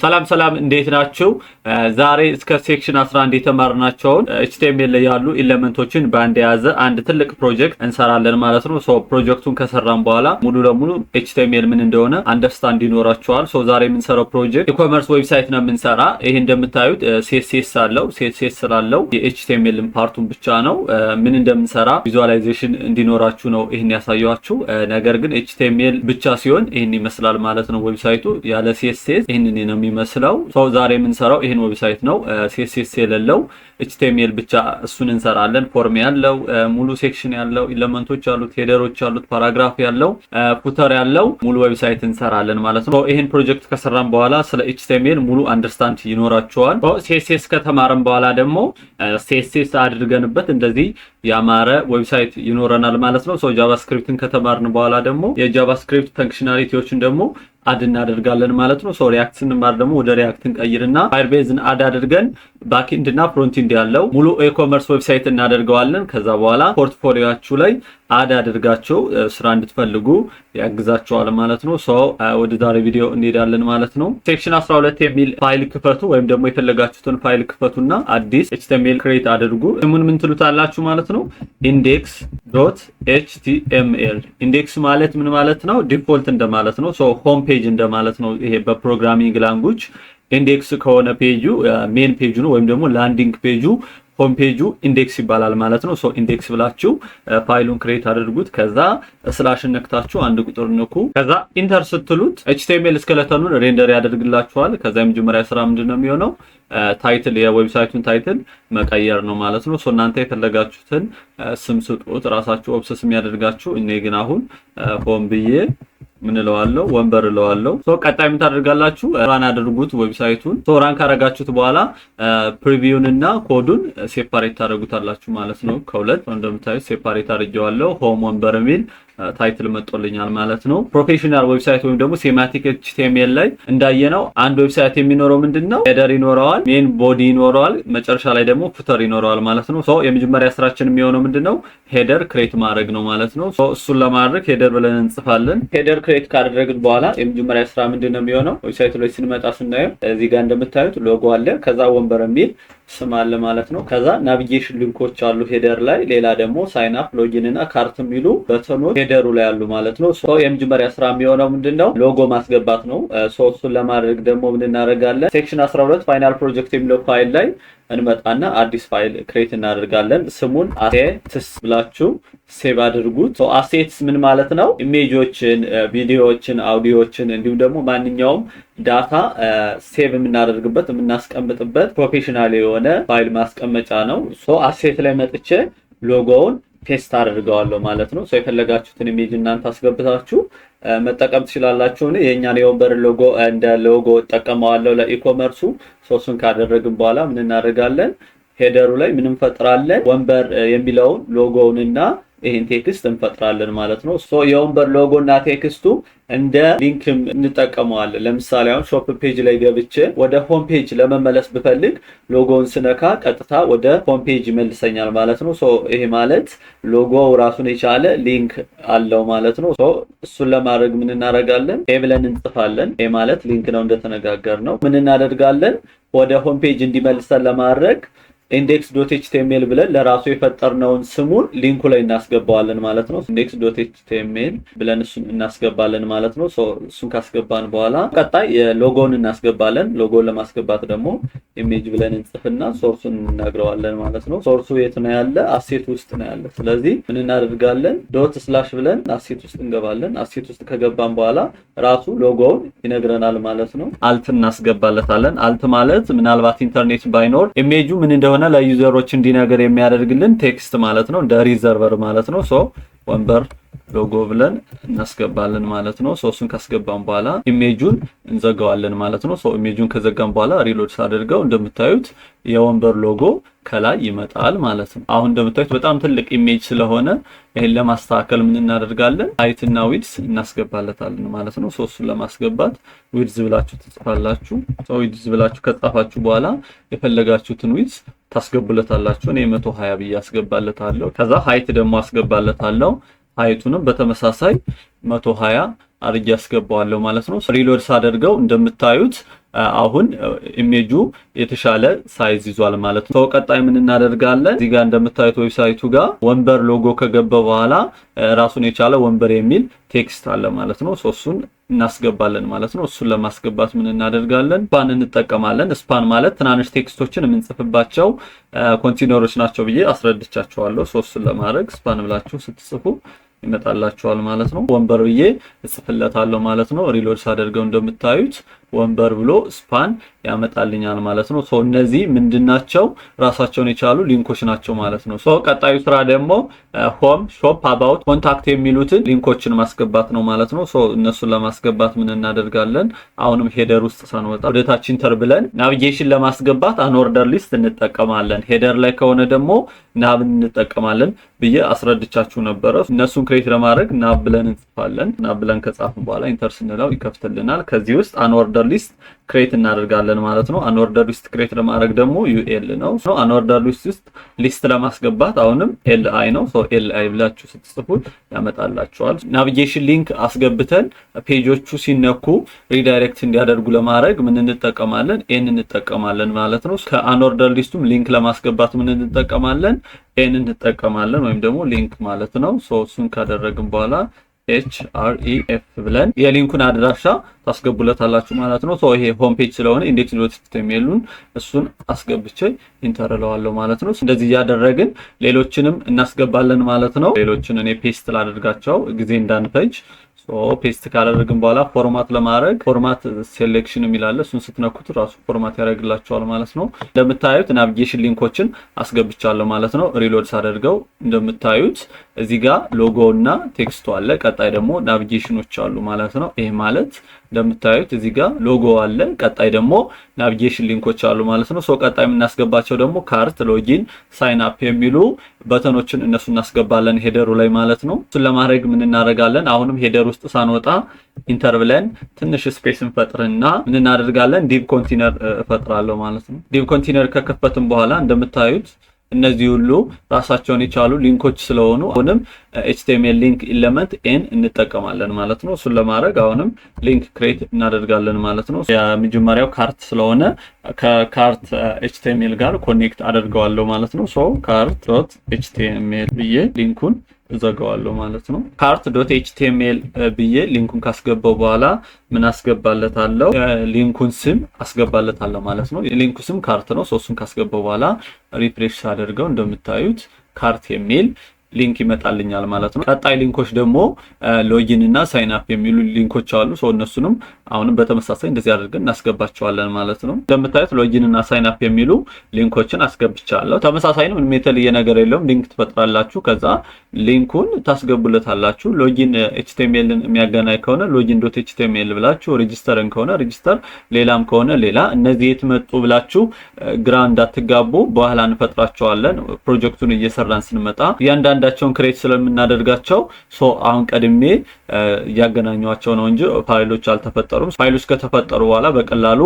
ሰላም ሰላም እንዴት ናችሁ? ዛሬ እስከ ሴክሽን 11 የተማርናቸውን HTML ላይ ያሉ ኤሌመንቶችን በአንድ የያዘ አንድ ትልቅ ፕሮጀክት እንሰራለን ማለት ነው። ፕሮጀክቱን ከሰራን በኋላ ሙሉ ለሙሉ HTML ምን እንደሆነ አንደርስታንድ ይኖራችኋል። ዛሬ የምንሰራው ፕሮጀክት ኢኮመርስ ዌብሳይት ነው የምንሰራ። ይሄ እንደምታዩት CSS አለው። CSS ስላለው የHTML ፓርቱን ብቻ ነው ምን እንደምንሰራ ቪዥዋላይዜሽን እንዲኖራችሁ ነው ይሄን ያሳያችሁ። ነገር ግን HTML ብቻ ሲሆን ይሄን ይመስላል ማለት ነው ዌብሳይቱ። ያለ CSS ይሄንን ነው የሚመስለው። ዛሬ የምንሰራው ይሄን ዌብሳይት ነው። CSS የሌለው HTML ብቻ እሱን እንሰራለን። ፎርም ያለው ሙሉ ሴክሽን ያለው ኤሌመንቶች ያሉት ሄደሮች ያሉት ፓራግራፍ ያለው ፉተር ያለው ሙሉ ዌብሳይት እንሰራለን ማለት ነው። ይሄን ፕሮጀክት ከሰራን በኋላ ስለ HTML ሙሉ አንደርስታንድ ይኖራችኋል። CSS ከተማረን በኋላ ደግሞ CSS አድርገንበት እንደዚህ ያማረ ዌብሳይት ይኖረናል ማለት ነው። ጃቫስክሪፕትን ከተማርን በኋላ ደግሞ የጃቫስክሪፕት ፈንክሽናሊቲዎችን ደግሞ አድ እናደርጋለን ማለት ነው። ሪያክት ስንማር ደግሞ ወደ ሪያክት እንቀይርና ፋየርቤዝን አድ አድርገን ባክኤንድ እና ፍሮንትኤንድ ያለው ሙሉ ኢኮመርስ ዌብሳይት እናደርገዋለን። ከዛ በኋላ ፖርትፎሊዮአችሁ ላይ አድ አድርጋችሁ ስራ እንድትፈልጉ ያግዛችኋል ማለት ነው። ወደ ዛሬ ቪዲዮ እንሄዳለን ማለት ነው። ሴክሽን 12 የሚል ፋይል ክፈቱ ወይም ደግሞ የፈለጋችሁትን ፋይል ክፈቱና አዲስ HTML ክሬት አድርጉ። ምን ትሉታላችሁ ማለት ነው? index.html ኢንዴክስ ማለት ምን ማለት ነው? ዲፎልት እንደማለት ነው። ሆም ፔጅ እንደማለት ነው። ይሄ በፕሮግራሚንግ ላንጉዌጅ ኢንዴክስ ከሆነ ፔጁ ሜን ፔጁ ነው ወይም ደግሞ ላንዲንግ ፔጁ ሆም ፔጁ ኢንዴክስ ይባላል ማለት ነው። ኢንዴክስ ብላችሁ ፋይሉን ክሬት አድርጉት። ከዛ ስላሽ ነክታችሁ አንድ ቁጥር ንኩ። ከዛ ኢንተር ስትሉት HTML ስኬለተኑን ሬንደር ያደርግላችኋል። ከዛ የመጀመሪያ ስራ ምንድነው የሚሆነው? ታይትል የዌብሳይቱን ታይትል መቀየር ነው ማለት ነው። እናንተ የፈለጋችሁትን ስም ስጡት ራሳችሁ ኦብሰስ የሚያደርጋችሁ። እኔ ግን አሁን ሆም ብዬ ምን እለዋለሁ? ወንበር እለዋለሁ። ቀጣይ ምን ታደርጋላችሁ? ራን አድርጉት ዌብሳይቱን። ራን ካረጋችሁት በኋላ ፕሪቪውን እና ኮዱን ሴፓሬት ታደርጉታላችሁ ማለት ነው። ከሁለት እንደምታዩት ሴፓሬት አድርጌዋለሁ። ሆም ወንበር የሚል ታይትል መጥቶልኛል ማለት ነው። ፕሮፌሽናል ዌብሳይት ወይም ደግሞ ሴማቲክ HTML ላይ እንዳየነው አንድ ዌብሳይት የሚኖረው ምንድነው? ሄደር ይኖረዋል፣ ሜን ቦዲ ይኖረዋል፣ መጨረሻ ላይ ደግሞ ፉተር ይኖረዋል ማለት ነው። የመጀመሪያ ስራችን የሚሆነው ምንድነው? ሄደር ክሬት ማድረግ ነው ማለት ነው። እሱን ለማድረግ ሄደር ብለን እንጽፋለን። ሄደር ክሬት ካደረግን በኋላ የመጀመሪያ ስራ ምንድነው የሚሆነው? ዌብሳይቱ ላይ ስንመጣ ስናየው እዚህ ጋር እንደምታዩት ሎጎ አለ፣ ከዛ ወንበር የሚል ስም አለ ማለት ነው። ከዛ ናቪጌሽን ሊንኮች አሉ ሄደር ላይ፣ ሌላ ደግሞ ሳይን አፕ ሎጊን እና ካርት የሚሉ በተኖች ሄደሩ ላይ አሉ ማለት ነው። የመጀመሪያ ስራ የሚሆነው ምንድነው? ሎጎ ማስገባት ነው። እሱን ለማድረግ ደግሞ ምን እናደርጋለን? ሴክሽን 12 ፋይናል ፕሮጀክት የሚለው ፋይል ላይ እንመጣና አዲስ ፋይል ክሬት እናደርጋለን። ስሙን አሴትስ ብላችሁ ሴቭ አድርጉት። አሴትስ ምን ማለት ነው? ኢሜጆችን፣ ቪዲዮዎችን፣ አውዲዮዎችን እንዲሁም ደግሞ ማንኛውም ዳታ ሴቭ የምናደርግበት የምናስቀምጥበት ፕሮፌሽናል የሆነ ፋይል ማስቀመጫ ነው። አሴት ላይ መጥቼ ሎጎውን ፔስት አድርገዋለሁ ማለት ነው። የፈለጋችሁትን ኢሜጅ እናንተ አስገብታችሁ መጠቀም ትችላላችሁ። የኛን የወንበር ሎጎ እንደ ሎጎ ተጠቀመዋለሁ ለኢኮመርሱ። እሱን ካደረግን በኋላ ምን እናደርጋለን? ሄደሩ ላይ ምን እንፈጥራለን? ወንበር የሚለውን ሎጎውንና ይሄን ቴክስት እንፈጥራለን ማለት ነው። የወንበር ሎጎና ቴክስቱ እንደ ሊንክ እንጠቀመዋለን። ለምሳሌ አሁን ሾፕ ፔጅ ላይ ገብቼ ወደ ሆም ፔጅ ለመመለስ ብፈልግ ሎጎውን ስነካ ቀጥታ ወደ ሆም ፔጅ ይመልሰኛል ማለት ነው። ይሄ ማለት ሎጎው ራሱን የቻለ ሊንክ አለው ማለት ነው። እሱን ለማድረግ ምን እናደርጋለን? ብለን እንጽፋለን። ማለት ሊንክ ነው እንደተነጋገርነው። ምን እናደርጋለን? ወደ ሆም ፔጅ እንዲመልሰን ለማድረግ index.html ብለን ለራሱ የፈጠርነውን ስሙን ሊንኩ ላይ እናስገባዋለን ማለት ነው። index.html ብለን እሱን እናስገባለን ማለት ነው። እሱን ካስገባን በኋላ ቀጣይ ሎጎውን እናስገባለን። ሎጎውን ለማስገባት ደግሞ ኢሜጅ ብለን እንጽፍና ሶርሱን እንነግረዋለን ማለት ነው። ሶርሱ የት ነው ያለ? አሴት ውስጥ ነው ያለ። ስለዚህ ምን እናደርጋለን? ዶት ስላሽ ብለን አሴት ውስጥ እንገባለን። አሴት ውስጥ ከገባን በኋላ ራሱ ሎጎውን ይነግረናል ማለት ነው። አልት እናስገባለታለን። አልት ማለት ምናልባት ኢንተርኔት ባይኖር ኢሜጁ ምን እንደሆነ ለዩዘሮች እንዲነገር የሚያደርግልን ቴክስት ማለት ነው። እንደ ሪዘርቨር ማለት ነው። ወንበር ሎጎ ብለን እናስገባለን ማለት ነው። እሱን ካስገባን በኋላ ኢሜጁን እንዘጋዋለን ማለት ነው። ኢሜጁን ከዘጋን በኋላ ሪሎድ ሳደርገው እንደምታዩት የወንበር ሎጎ ከላይ ይመጣል ማለት ነው። አሁን እንደምታዩት በጣም ትልቅ ኢሜጅ ስለሆነ ይሄን ለማስተካከል ምን እናደርጋለን? ሃይት እና ዊድዝ እናስገባለታለን ማለት ነው። እሱን ለማስገባት ዊድዝ ብላችሁ ትጽፋላችሁ። ዊድዝ ብላችሁ ከጻፋችሁ በኋላ የፈለጋችሁትን ዊድዝ ታስገቡለታላችሁ። እኔ 120 ብዬ አስገባለታለሁ። ከዛ ሃይት ደግሞ አስገባለታለሁ። ሃይቱንም በተመሳሳይ 120 አድርጌ አስገባዋለሁ ማለት ነው። ሪሎድ ሳደርገው እንደምታዩት አሁን ኢሜጁ የተሻለ ሳይዝ ይዟል ማለት ነው። ቀጣይ ምን እናደርጋለን? እዚህ ጋር እንደምታዩት ዌብሳይቱ ጋር ወንበር ሎጎ ከገባ በኋላ ራሱን የቻለ ወንበር የሚል ቴክስት አለ ማለት ነው። እሱን እናስገባለን ማለት ነው። እሱን ለማስገባት ምን እናደርጋለን? ስፓን እንጠቀማለን። ስፓን ማለት ትናንሽ ቴክስቶችን የምንጽፍባቸው ኮንቴነሮች ናቸው ብዬ አስረድቻቸዋለሁ። እሱን ለማድረግ ስፓን ብላችሁ ስትጽፉ ይመጣላችኋል ማለት ነው። ወንበር ብዬ እጽፍለታለሁ ማለት ነው። ሪሎድ ሳደርገው እንደምታዩት ወንበር ብሎ ስፓን ያመጣልኛል ማለት ነው። እነዚህ ምንድናቸው? ራሳቸውን የቻሉ ሊንኮች ናቸው ማለት ነው። ቀጣዩ ስራ ደግሞ ሆም፣ ሾፕ፣ አባውት፣ ኮንታክት የሚሉትን ሊንኮችን ማስገባት ነው ማለት ነው። እነሱን ለማስገባት ምን እናደርጋለን? አሁንም ሄደር ውስጥ ሳንወጣ ወደታች ኢንተር ብለን ናቪጌሽን ለማስገባት አንኦርደር ሊስት እንጠቀማለን። ሄደር ላይ ከሆነ ደግሞ ናብን እንጠቀማለን ብዬ አስረድቻችሁ ነበረ። እነሱን ክሬት ለማድረግ ናብ ብለን እንጽፋለን። ናብ ብለን ከጻፍን በኋላ ኢንተር ስንለው ይከፍትልናል። ከዚህ ውስጥ አንኦርደር ሊስት ክሬት እናደርጋለን ማለት ነው። አንኦርደር ሊስት ክሬት ለማድረግ ደግሞ ዩኤል ነው። አንኦርደር ሊስት ውስጥ ሊስት ለማስገባት አሁንም ኤልአይ ነው። ኤልአይ ብላችሁ ስትጽፉት ያመጣላችኋል። ናቪጌሽን ሊንክ አስገብተን ፔጆቹ ሲነኩ ሪዳይሬክት እንዲያደርጉ ለማድረግ ምን እንጠቀማለን? ኤን እንጠቀማለን ማለት ነው። ከአንኦርደር ሊስቱም ሊንክ ለማስገባት ምን እንጠቀማለን? ኤን እንጠቀማለን ወይም ደግሞ ሊንክ ማለት ነው። እሱን ካደረግን በኋላ href ብለን የሊንኩን አድራሻ ታስገቡለታላችሁ ማለት ነው። ይሄ ሆም ፔጅ ስለሆነ index.html እሱን አስገብቼ ኢንተር እለዋለሁ ማለት ነው። እንደዚህ ያደረግን ሌሎችንም እናስገባለን ማለት ነው። ሌሎችን እኔ ፔስት ላደርጋቸው ጊዜ እንዳንፈጅ ፔስት ካደረግን በኋላ ፎርማት ለማድረግ ፎርማት ሴሌክሽን የሚላለ እሱን ስትነኩት ራሱ ፎርማት ያደርግላችኋል ማለት ነው። እንደምታዩት ናቪጌሽን ሊንኮችን አስገብቻለሁ ማለት ነው። ሪሎድ ሳደርገው እንደምታዩት እዚህ ጋር ሎጎ እና ቴክስቱ አለ። ቀጣይ ደግሞ ናቪጌሽኖች አሉ ማለት ነው። ይሄ ማለት እንደምታዩት እዚህ ጋር ሎጎ አለ። ቀጣይ ደግሞ ናቪጌሽን ሊንኮች አሉ ማለት ነው። ቀጣይ የምናስገባቸው ደግሞ ካርት፣ ሎጊን፣ ሳይን አፕ የሚሉ በተኖችን እነሱ እናስገባለን ሄደሩ ላይ ማለት ነው። እሱን ለማድረግ ምን እናደርጋለን? አሁንም ሄደር ውስጥ ሳንወጣ ኢንተር ብለን ትንሽ ስፔስ እንፈጥርና ምን እናደርጋለን? ዲቭ ኮንቴነር እፈጥራለሁ ማለት ነው። ዲቭ ኮንቴነር ከከፈትን በኋላ እንደምታዩት እነዚህ ሁሉ ራሳቸውን የቻሉ ሊንኮች ስለሆኑ አሁንም HTML ሊንክ ኤሌመንት ኤን እንጠቀማለን ማለት ነው። እሱን ለማድረግ አሁንም ሊንክ ክሬት እናደርጋለን ማለት ነው። የመጀመሪያው ካርት ስለሆነ ከካርት HTML ጋር ኮኔክት አደርገዋለሁ ማለት ነው። cart.html ብዬ ሊንኩን እዘጋዋለሁ ማለት ነው። cart.html ብዬ ሊንኩን ካስገባው በኋላ ምን አስገባለታለሁ? ሊንኩን ስም አስገባለታለሁ ማለት ነው። የሊንኩ ስም ካርት ነው። እሱን ካስገባው በኋላ ሪፍሬሽ አደርገው እንደምታዩት ካርት የሚል ሊንክ ይመጣልኛል ማለት ነው። ቀጣይ ሊንኮች ደግሞ ሎጊን እና ሳይን አፕ የሚሉ ሊንኮች አሉ። እነሱንም አሁንም በተመሳሳይ እንደዚህ አድርገን እናስገባቸዋለን ማለት ነው። እንደምታዩት ሎጊን እና ሳይን አፕ የሚሉ ሊንኮችን አስገብቻለሁ። ተመሳሳይ ነው፣ ምንም የተለየ ነገር የለውም። ሊንክ ትፈጥራላችሁ፣ ከዛ ሊንኩን ታስገቡለታላችሁ። ሎጊን HTMLን የሚያገናኝ ከሆነ login.html ብላችሁ፣ ሬጂስተርን ከሆነ ሬጂስተር፣ ሌላም ከሆነ ሌላ። እነዚህ የት መጡ ብላችሁ ግራ እንዳትጋቡ፣ በኋላ እንፈጥራቸዋለን ፕሮጀክቱን እየሰራን ስንመጣ እያንዳንዳቸውን ክሬት ስለምናደርጋቸው አሁን ቀድሜ ያገናኟቸው ነው እንጂ ፋይሎች አልተፈጠሩም። ፋይሎች ከተፈጠሩ በኋላ በቀላሉ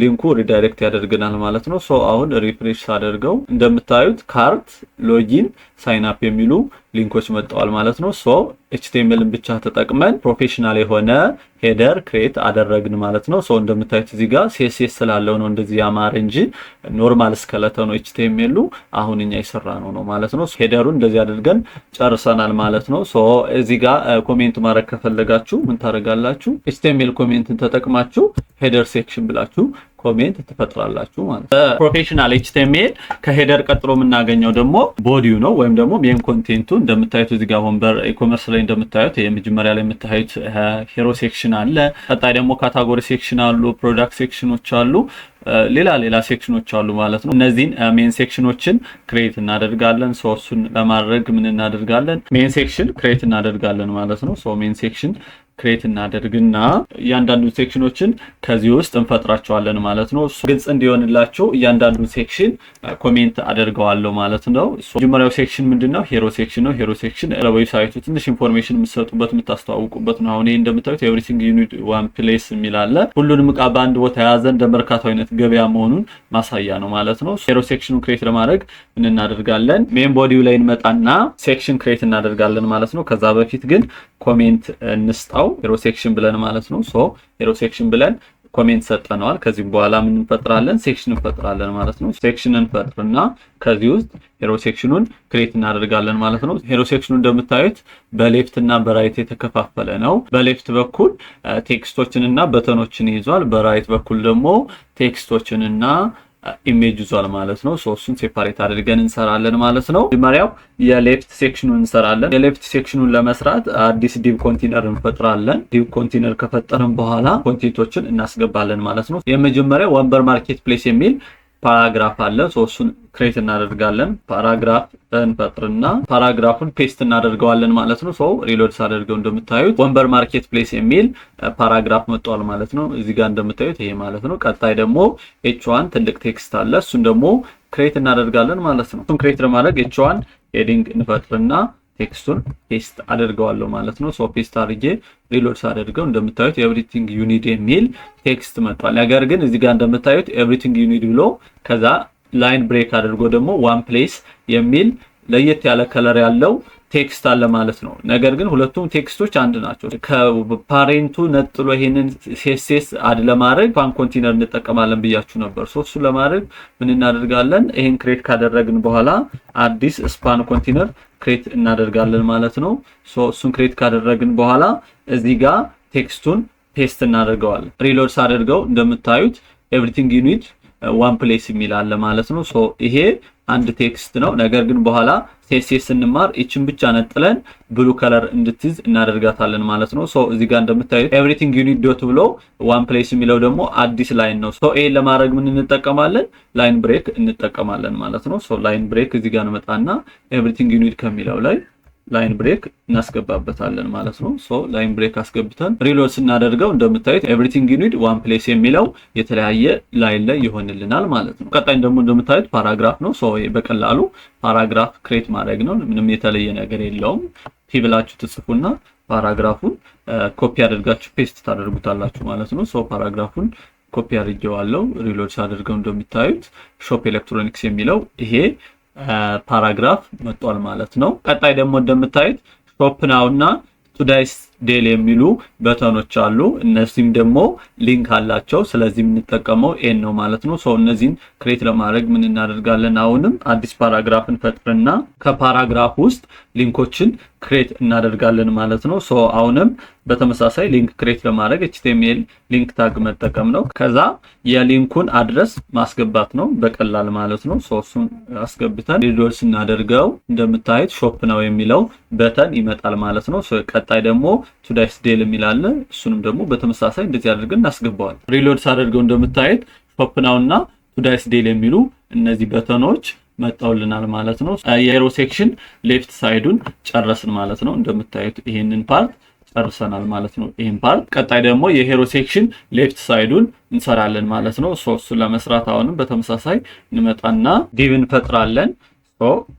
ሊንኩ ሪዳይሬክት ያደርግናል ማለት ነው። አሁን ሪፍሬሽ አደርገው እንደምታዩት ካርት፣ ሎጊን፣ ሳይን አፕ የሚሉ ሊንኮች መጥተዋል ማለት ነው። HTMLን ብቻ ተጠቅመን ፕሮፌሽናል የሆነ ሄደር ክሬት አደረግን ማለት ነው። እንደምታዩት እዚህ ጋር CSS ስላለው ነው እንደዚህ ያማረ እንጂ ኖርማል ስኬለተን ነው HTML አሁን እኛ የሰራነው ነው ማለት ነው። ሄደሩን እንደዚህ አድርገን ጨርሰናል ማለት ነው። እዚህ ጋር ኮሜንት ማድረግ ከፈለጋችሁ ምን ታደርጋላችሁ? HTML ኮሜንትን ተጠቅማችሁ ሄደር ሴክሽን ብላችሁ ኮሜንት ትፈጥራላችሁ ማለት ነው። ፕሮፌሽናል HTML ከሄደር ቀጥሎ የምናገኘው ደግሞ ቦዲው ነው ወይም ደግሞ ሜን ኮንቴንቱ። እንደምታዩት እዚህ ጋር ወንበር ኢኮመርስ ላይ እንደምታዩት የመጀመሪያ ላይ የምታዩት ሄሮ ሴክሽን አለ። ቀጣይ ደግሞ ካታጎሪ ሴክሽን አሉ፣ ፕሮዳክት ሴክሽኖች አሉ፣ ሌላ ሴክሽኖች አሉ ማለት ነው። እነዚህን ሜን ሴክሽኖችን ክሬት እናደርጋለን። እሱን ለማድረግ ምን እናደርጋለን? ሜን ሴክሽን ክሬት እናደርጋለን ማለት ነው። ሜን ሴክሽን ክሬት እናደርግና እያንዳንዱ ሴክሽኖችን ከዚህ ውስጥ እንፈጥራቸዋለን ማለት ነው። ግልጽ እንዲሆንላችሁ እያንዳንዱ ሴክሽን ኮሜንት አደርገዋለሁ ማለት ነው። መጀመሪያው ሴክሽን ምንድነው? ሄሮ ሴክሽን ነው። ሄሮ ሴክሽን ለዌብሳይቱ ትንሽ ኢንፎርሜሽን የምትሰጡበት የምታስተዋውቁበት ነው። አሁን ይሄ እንደምታዩት ኤቭሪቲንግ ዩ ኒድ ዋን ፕሌስ የሚል አለ። ሁሉንም ዕቃ በአንድ ቦታ የያዘ እንደ መርካቶ አይነት ገበያ መሆኑን ማሳያ ነው ማለት ነው። ሄሮ ሴክሽኑን ክሬት ለማድረግ ምን እናደርጋለን? ሜን ቦዲው ላይ እንመጣና ሴክሽን ክሬት እናደርጋለን ማለት ነው። ከዛ በፊት ግን ኮሜንት እንስጣው ሄሮ ሴክሽን ብለን ማለት ነው። ሄሮ ሴክሽን ብለን ኮሜንት ሰጠነዋል። ከዚህ በኋላ ምን እንፈጥራለን? ሴክሽን እንፈጥራለን ማለት ነው። ሴክሽን እንፈጥርና ከዚህ ውስጥ ሄሮ ሴክሽኑን ክሬት እናደርጋለን ማለት ነው። ሄሮ ሴክሽኑ እንደምታዩት በሌፍት እና በራይት የተከፋፈለ ነው። በሌፍት በኩል ቴክስቶችን እና በተኖችን ይዟል። በራይት በኩል ደግሞ ቴክስቶችን እና ኢሜጅ ይዟል ማለት ነው። እሱን ሴፓሬት አድርገን እንሰራለን ማለት ነው። መጀመሪያው የሌፍት ሴክሽኑን እንሰራለን። የሌፍት ሴክሽኑን ለመስራት አዲስ ዲቭ ኮንቴነር እንፈጥራለን። ዲቭ ኮንቴነር ከፈጠርን በኋላ ኮንቴንቶችን እናስገባለን ማለት ነው። የመጀመሪያው ወንበር ማርኬት ፕሌስ የሚል ፓራግራፍ አለ። እሱን ክሬት እናደርጋለን። ፓራግራፍ እንፈጥርና ፓራግራፉን ፔስት እናደርገዋለን ማለት ነው። ሪሎድ ሳደርገው እንደምታዩት ወንበር ማርኬት ፕሌስ የሚል ፓራግራፍ መጥቷል ማለት ነው። እዚህ ጋር እንደምታዩት ይሄ ማለት ነው። ቀጣይ ደግሞ ኤች1 ትልቅ ቴክስት አለ። እሱን ደግሞ ክሬት እናደርጋለን ማለት ነው። እሱን ክሬት ለማድረግ ኤች1 ሄዲንግ እንፈጥርና ቴክስቱን ፔስት አደርገዋለሁ ማለት ነው። ፔስት አድርጌ ሪሎድ ሳደርገው እንደምታዩት ኤቭሪቲንግ ዩ ኒድ የሚል ቴክስት መጥቷል። ነገር ግን እዚህ ጋር እንደምታዩት ኤቭሪቲንግ ዩ ኒድ ብሎ ከዛ ላይን ብሬክ አድርጎ ደግሞ ዋን ፕሌስ የሚል ለየት ያለ ከለር ያለው ቴክስት አለ ማለት ነው። ነገር ግን ሁለቱም ቴክስቶች አንድ ናቸው። ከፓሬንቱ ነጥሎ ይሄንን ሲኤስኤስ አድ ለማድረግ ስፓን ኮንቴነር እንጠቀማለን ብያችሁ ነበር። እሱ ለማድረግ ምን እናደርጋለን? ይሄን ክሬት ካደረግን በኋላ አዲስ ስፓን ኮንቴነር ክሬት እናደርጋለን ማለት ነው። እሱን ክሬት ካደረግን በኋላ እዚህ ጋር ቴክስቱን ፔስት እናደርገዋለን። ሪሎድ ሳደርገው እንደምታዩት ኤቭሪቲንግ ዩ ኒድ ዋን ፕሌስ የሚል አለ ማለት ነው። ይሄ አንድ ቴክስት ነው። ነገር ግን በኋላ ሲኤስኤስ ስንማር እቺን ብቻ ነጥለን ብሉ ከለር እንድትይዝ እናደርጋታለን ማለት ነው። እዚህ ጋር እንደምታዩት ኤቭሪቲንግ ዩ ኒድ ዶት ብሎ ዋን ፕሌስ የሚለው ደግሞ አዲስ ላይን ነው። ይሄን ለማድረግ ምን እንጠቀማለን? ላይን ብሬክ እንጠቀማለን ማለት ነው። ላይን ብሬክ እዚህ ጋር እንመጣና ኤቭሪቲንግ ዩ ኒድ ከሚለው ላይ ላይን ብሬክ እናስገባበታለን ማለት ነው። ላይን ብሬክ አስገብተን ሪሎድ ስናደርገው እንደምታዩት ኤቭሪቲንግ ዩ ኒድ ዋን ፕሌስ የሚለው የተለያየ ላይን ላይ ይሆንልናል ማለት ነው። ቀጣይ ደግሞ እንደምታዩት ፓራግራፍ ነው። በቀላሉ ፓራግራፍ ክሬት ማድረግ ነው። ምንም የተለየ ነገር የለውም። ፒብላችሁ ትጽፉና ፓራግራፉን ኮፒ አድርጋችሁ ፔስት ታደርጉታላችሁ ማለት ነው። ፓራግራፉን ኮፒ አድርጌዋለሁ። ሪሎድ ሳደርገው እንደምታዩት ሾፕ ኤሌክትሮኒክስ የሚለው ይሄ ፓራግራፍ መጥቷል ማለት ነው። ቀጣይ ደግሞ እንደምታዩት ሾፕ ናው እና ቱዴይስ ዴል የሚሉ በተኖች አሉ። እነዚህም ደግሞ ሊንክ አላቸው። ስለዚህ የምንጠቀመው ኤን ነው ማለት ነው። እነዚህን ክሬት ለማድረግ ምን እናደርጋለን? አሁንም አዲስ ፓራግራፍን ፈጥርና ከፓራግራፍ ውስጥ ሊንኮችን ክሬት እናደርጋለን ማለት ነው። አሁንም በተመሳሳይ ሊንክ ክሬት ለማድረግ ኤችቲኤምኤል ሊንክ ታግ መጠቀም ነው። ከዛ የሊንኩን አድረስ ማስገባት ነው በቀላል ማለት ነው። እሱን አስገብተን ሪሎድ ስናደርገው እንደምታዩት ሾፕ ነው የሚለው በተን ይመጣል ማለት ነው። ቀጣይ ደግሞ ቱዴይስ ዴል የሚል አለ። እሱንም ደግሞ በተመሳሳይ እንደዚህ አድርገን እናስገባዋለን። ሪሎድ ሳደርገው እንደምታዩት ሾፕ ናው እና ቱዴይስ ዴል የሚሉ እነዚህ በተኖች መጣውልናል ማለት ነው። የሄሮ ሴክሽን ሌፍት ሳይዱን ጨረስን ማለት ነው። እንደምታዩት ይሄንን ፓርት ጨርሰናል ማለት ነው። ይሄን ፓርት ቀጣይ ደግሞ የሄሮ ሴክሽን ሌፍት ሳይዱን እንሰራለን ማለት ነው። እሱን ለመስራት አሁንም በተመሳሳይ እንመጣና ዲቭ እንፈጥራለን።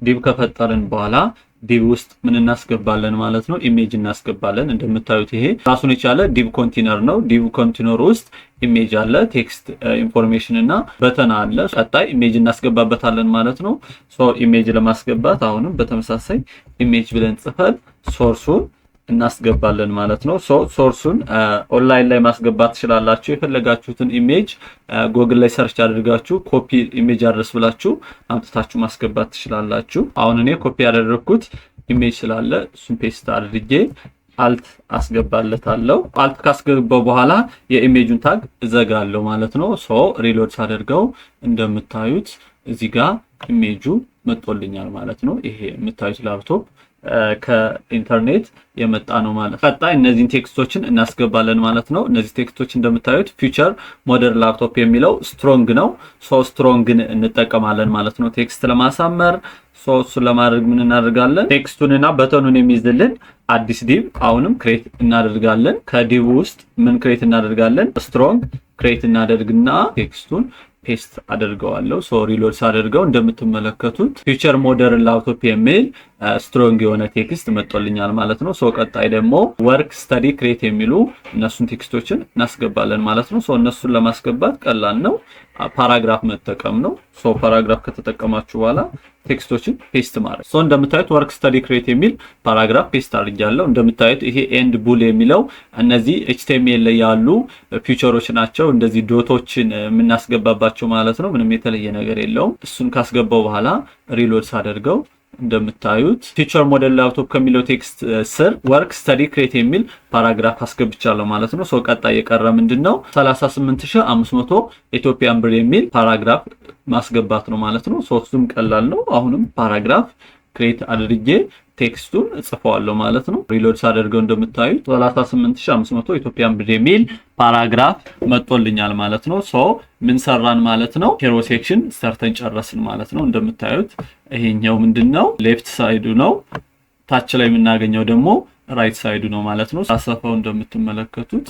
ዲቭ ከፈጠርን በኋላ ዲቭ ውስጥ ምን እናስገባለን ማለት ነው? ኢሜጅ እናስገባለን። እንደምታዩት ይሄ ራሱን የቻለ ዲቭ ኮንቴነር ነው። ዲቭ ኮንቴነር ውስጥ ኢሜጅ አለ፣ ቴክስት ኢንፎርሜሽን እና በተን አለ። ቀጣይ ኢሜጅ እናስገባበታለን ማለት ነው። ኢሜጅ ለማስገባት አሁንም በተመሳሳይ ኢሜጅ ብለን ጽፈን ሶርሱን እናስገባለን ማለት ነው። ሶርሱን ኦንላይን ላይ ማስገባት ትችላላችሁ። የፈለጋችሁትን ኢሜጅ ጎግል ላይ ሰርች አድርጋችሁ ኮፒ ኢሜጅ አድረስ ብላችሁ አምጥታችሁ ማስገባት ትችላላችሁ። አሁን እኔ ኮፒ ያደረኩት ኢሜጅ ስላለ እሱን ፔስት አድርጌ አልት አስገባለታለሁ። አልት ካስገባው በኋላ የኢሜጁን ታግ እዘጋለሁ ማለት ነው። ሪሎድ ሳደርገው እንደምታዩት እዚህ ጋር ኢሜጁ መጥቶልኛል ማለት ነው። ይሄ የምታዩት ላፕቶፕ ከኢንተርኔት የመጣ ነው ማለት። ቀጣይ እነዚህን ቴክስቶችን እናስገባለን ማለት ነው። እነዚህ ቴክስቶች እንደምታዩት ፊቸር ሞደርን ላፕቶፕ የሚለው ስትሮንግ ነው። ስትሮንግን እንጠቀማለን ማለት ነው ቴክስት ለማሳመር። እሱን ለማድረግ ምን እናደርጋለን? ቴክስቱንና በተኑን የሚይዝልን አዲስ ዲቭ አሁንም ክሬት እናደርጋለን። ከዲቭ ውስጥ ምን ክሬት እናደርጋለን? ስትሮንግ ክሬት እናደርግና ቴክስቱን ፔስት አደርገዋለሁ። ሪሎድ ሳደርገው እንደምትመለከቱት ፊቸር ሞደርን ላፕቶፕ የሚል ስትሮንግ የሆነ ቴክስት መጥቶልኛል ማለት ነው። ቀጣይ ደግሞ ወርክ ስተዲ ክሬት የሚሉ እነሱን ቴክስቶችን እናስገባለን ማለት ነው። እነሱን ለማስገባት ቀላል ነው። ፓራግራፍ መጠቀም ነው። ሶ ፓራግራፍ ከተጠቀማችሁ በኋላ ቴክስቶችን ፔስት ማድረግ። ሶ እንደምታዩት ወርክ ስተዲ ክሬት የሚል ፓራግራፍ ፔስት አድርጌያለሁ። እንደምታዩት ይሄ ኤንድ ቡል የሚለው እነዚህ ኤችቲኤምኤል ላይ ያሉ ፊቸሮች ናቸው። እንደዚህ ዶቶችን የምናስገባባቸው ማለት ነው። ምንም የተለየ ነገር የለውም። እሱን ካስገባው በኋላ ሪሎድ ሳደርገው እንደምታዩት ፊቸር ሞዴል ላፕቶፕ ከሚለው ቴክስት ስር ወርክ ስተዲ ክሬት የሚል ፓራግራፍ አስገብቻለሁ ማለት ነው። ሶ ቀጣይ የቀረ ምንድነው 38500 ኢትዮጵያን ብር የሚል ፓራግራፍ ማስገባት ነው ማለት ነው። ሶ እሱም ቀላል ነው። አሁንም ፓራግራፍ ክሬት አድርጌ ቴክስቱን እጽፈዋለሁ ማለት ነው። ሪሎድ ሳደርገው እንደምታዩት 38500 ኢትዮጵያን ብር የሚል ፓራግራፍ መጥቶልኛል ማለት ነው። ሶ ምን ሰራን ማለት ነው? ሄሮ ሴክሽን ሰርተን ጨረስን ማለት ነው። እንደምታዩት ይሄኛው ምንድነው ሌፍት ሳይዱ ነው። ታች ላይ የምናገኘው ደግሞ ራይት ሳይዱ ነው ማለት ነው። አሰፋው እንደምትመለከቱት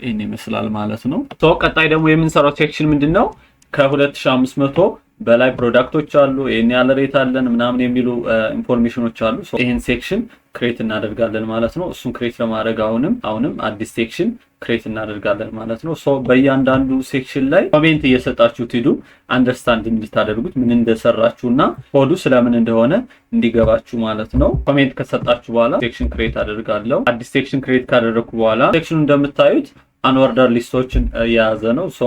ይሄን ይመስላል ማለት ነው። ሶ ቀጣይ ደግሞ የምንሰራው ሴክሽን ምንድነው? ከ2500 በላይ ፕሮዳክቶች አሉ፣ ይሄን ያለ ሬት አለን ምናምን የሚሉ ኢንፎርሜሽኖች አሉ። ሶ ይሄን ሴክሽን ክሬት እናደርጋለን ማለት ነው። እሱን ክሬት ለማድረግ አሁንም አዲስ ሴክሽን ክሬት እናደርጋለን ማለት ነው። ሶ በእያንዳንዱ ሴክሽን ላይ ኮሜንት እየሰጣችሁት ሂዱ፣ አንደርስታንድ እንድታደርጉት ምን እንደሰራችሁና ኮዱ ስለምን እንደሆነ እንዲገባችሁ ማለት ነው። ኮሜንት ከሰጣችሁ በኋላ ሴክሽን ክሬት አደርጋለሁ። አዲስ ሴክሽን ክሬት ካደረኩ በኋላ ሴክሽኑ እንደምታዩት አንኦርደር ሊስቶችን የያዘ ነው። ሶ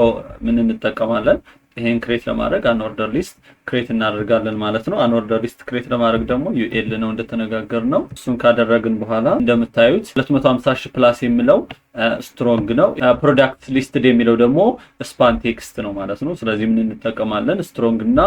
ምን እንጠቀማለን? ይሄን ክሬት ለማድረግ አንኦርደር ሊስት ክሬት እናደርጋለን ማለት ነው። አንኦርደር ሊስት ክሬት ለማድረግ ደግሞ ዩኤል ነው እንደተነጋገርነው። እሱን ካደረግን በኋላ እንደምታዩት 250,000 ፕላስ የሚለው ስትሮንግ ነው። ፕሮዳክት ሊስትድ የሚለው ደግሞ ስፓን ቴክስት ነው ማለት ነው። ስለዚህ ምን እንጠቀማለን? ስትሮንግ እና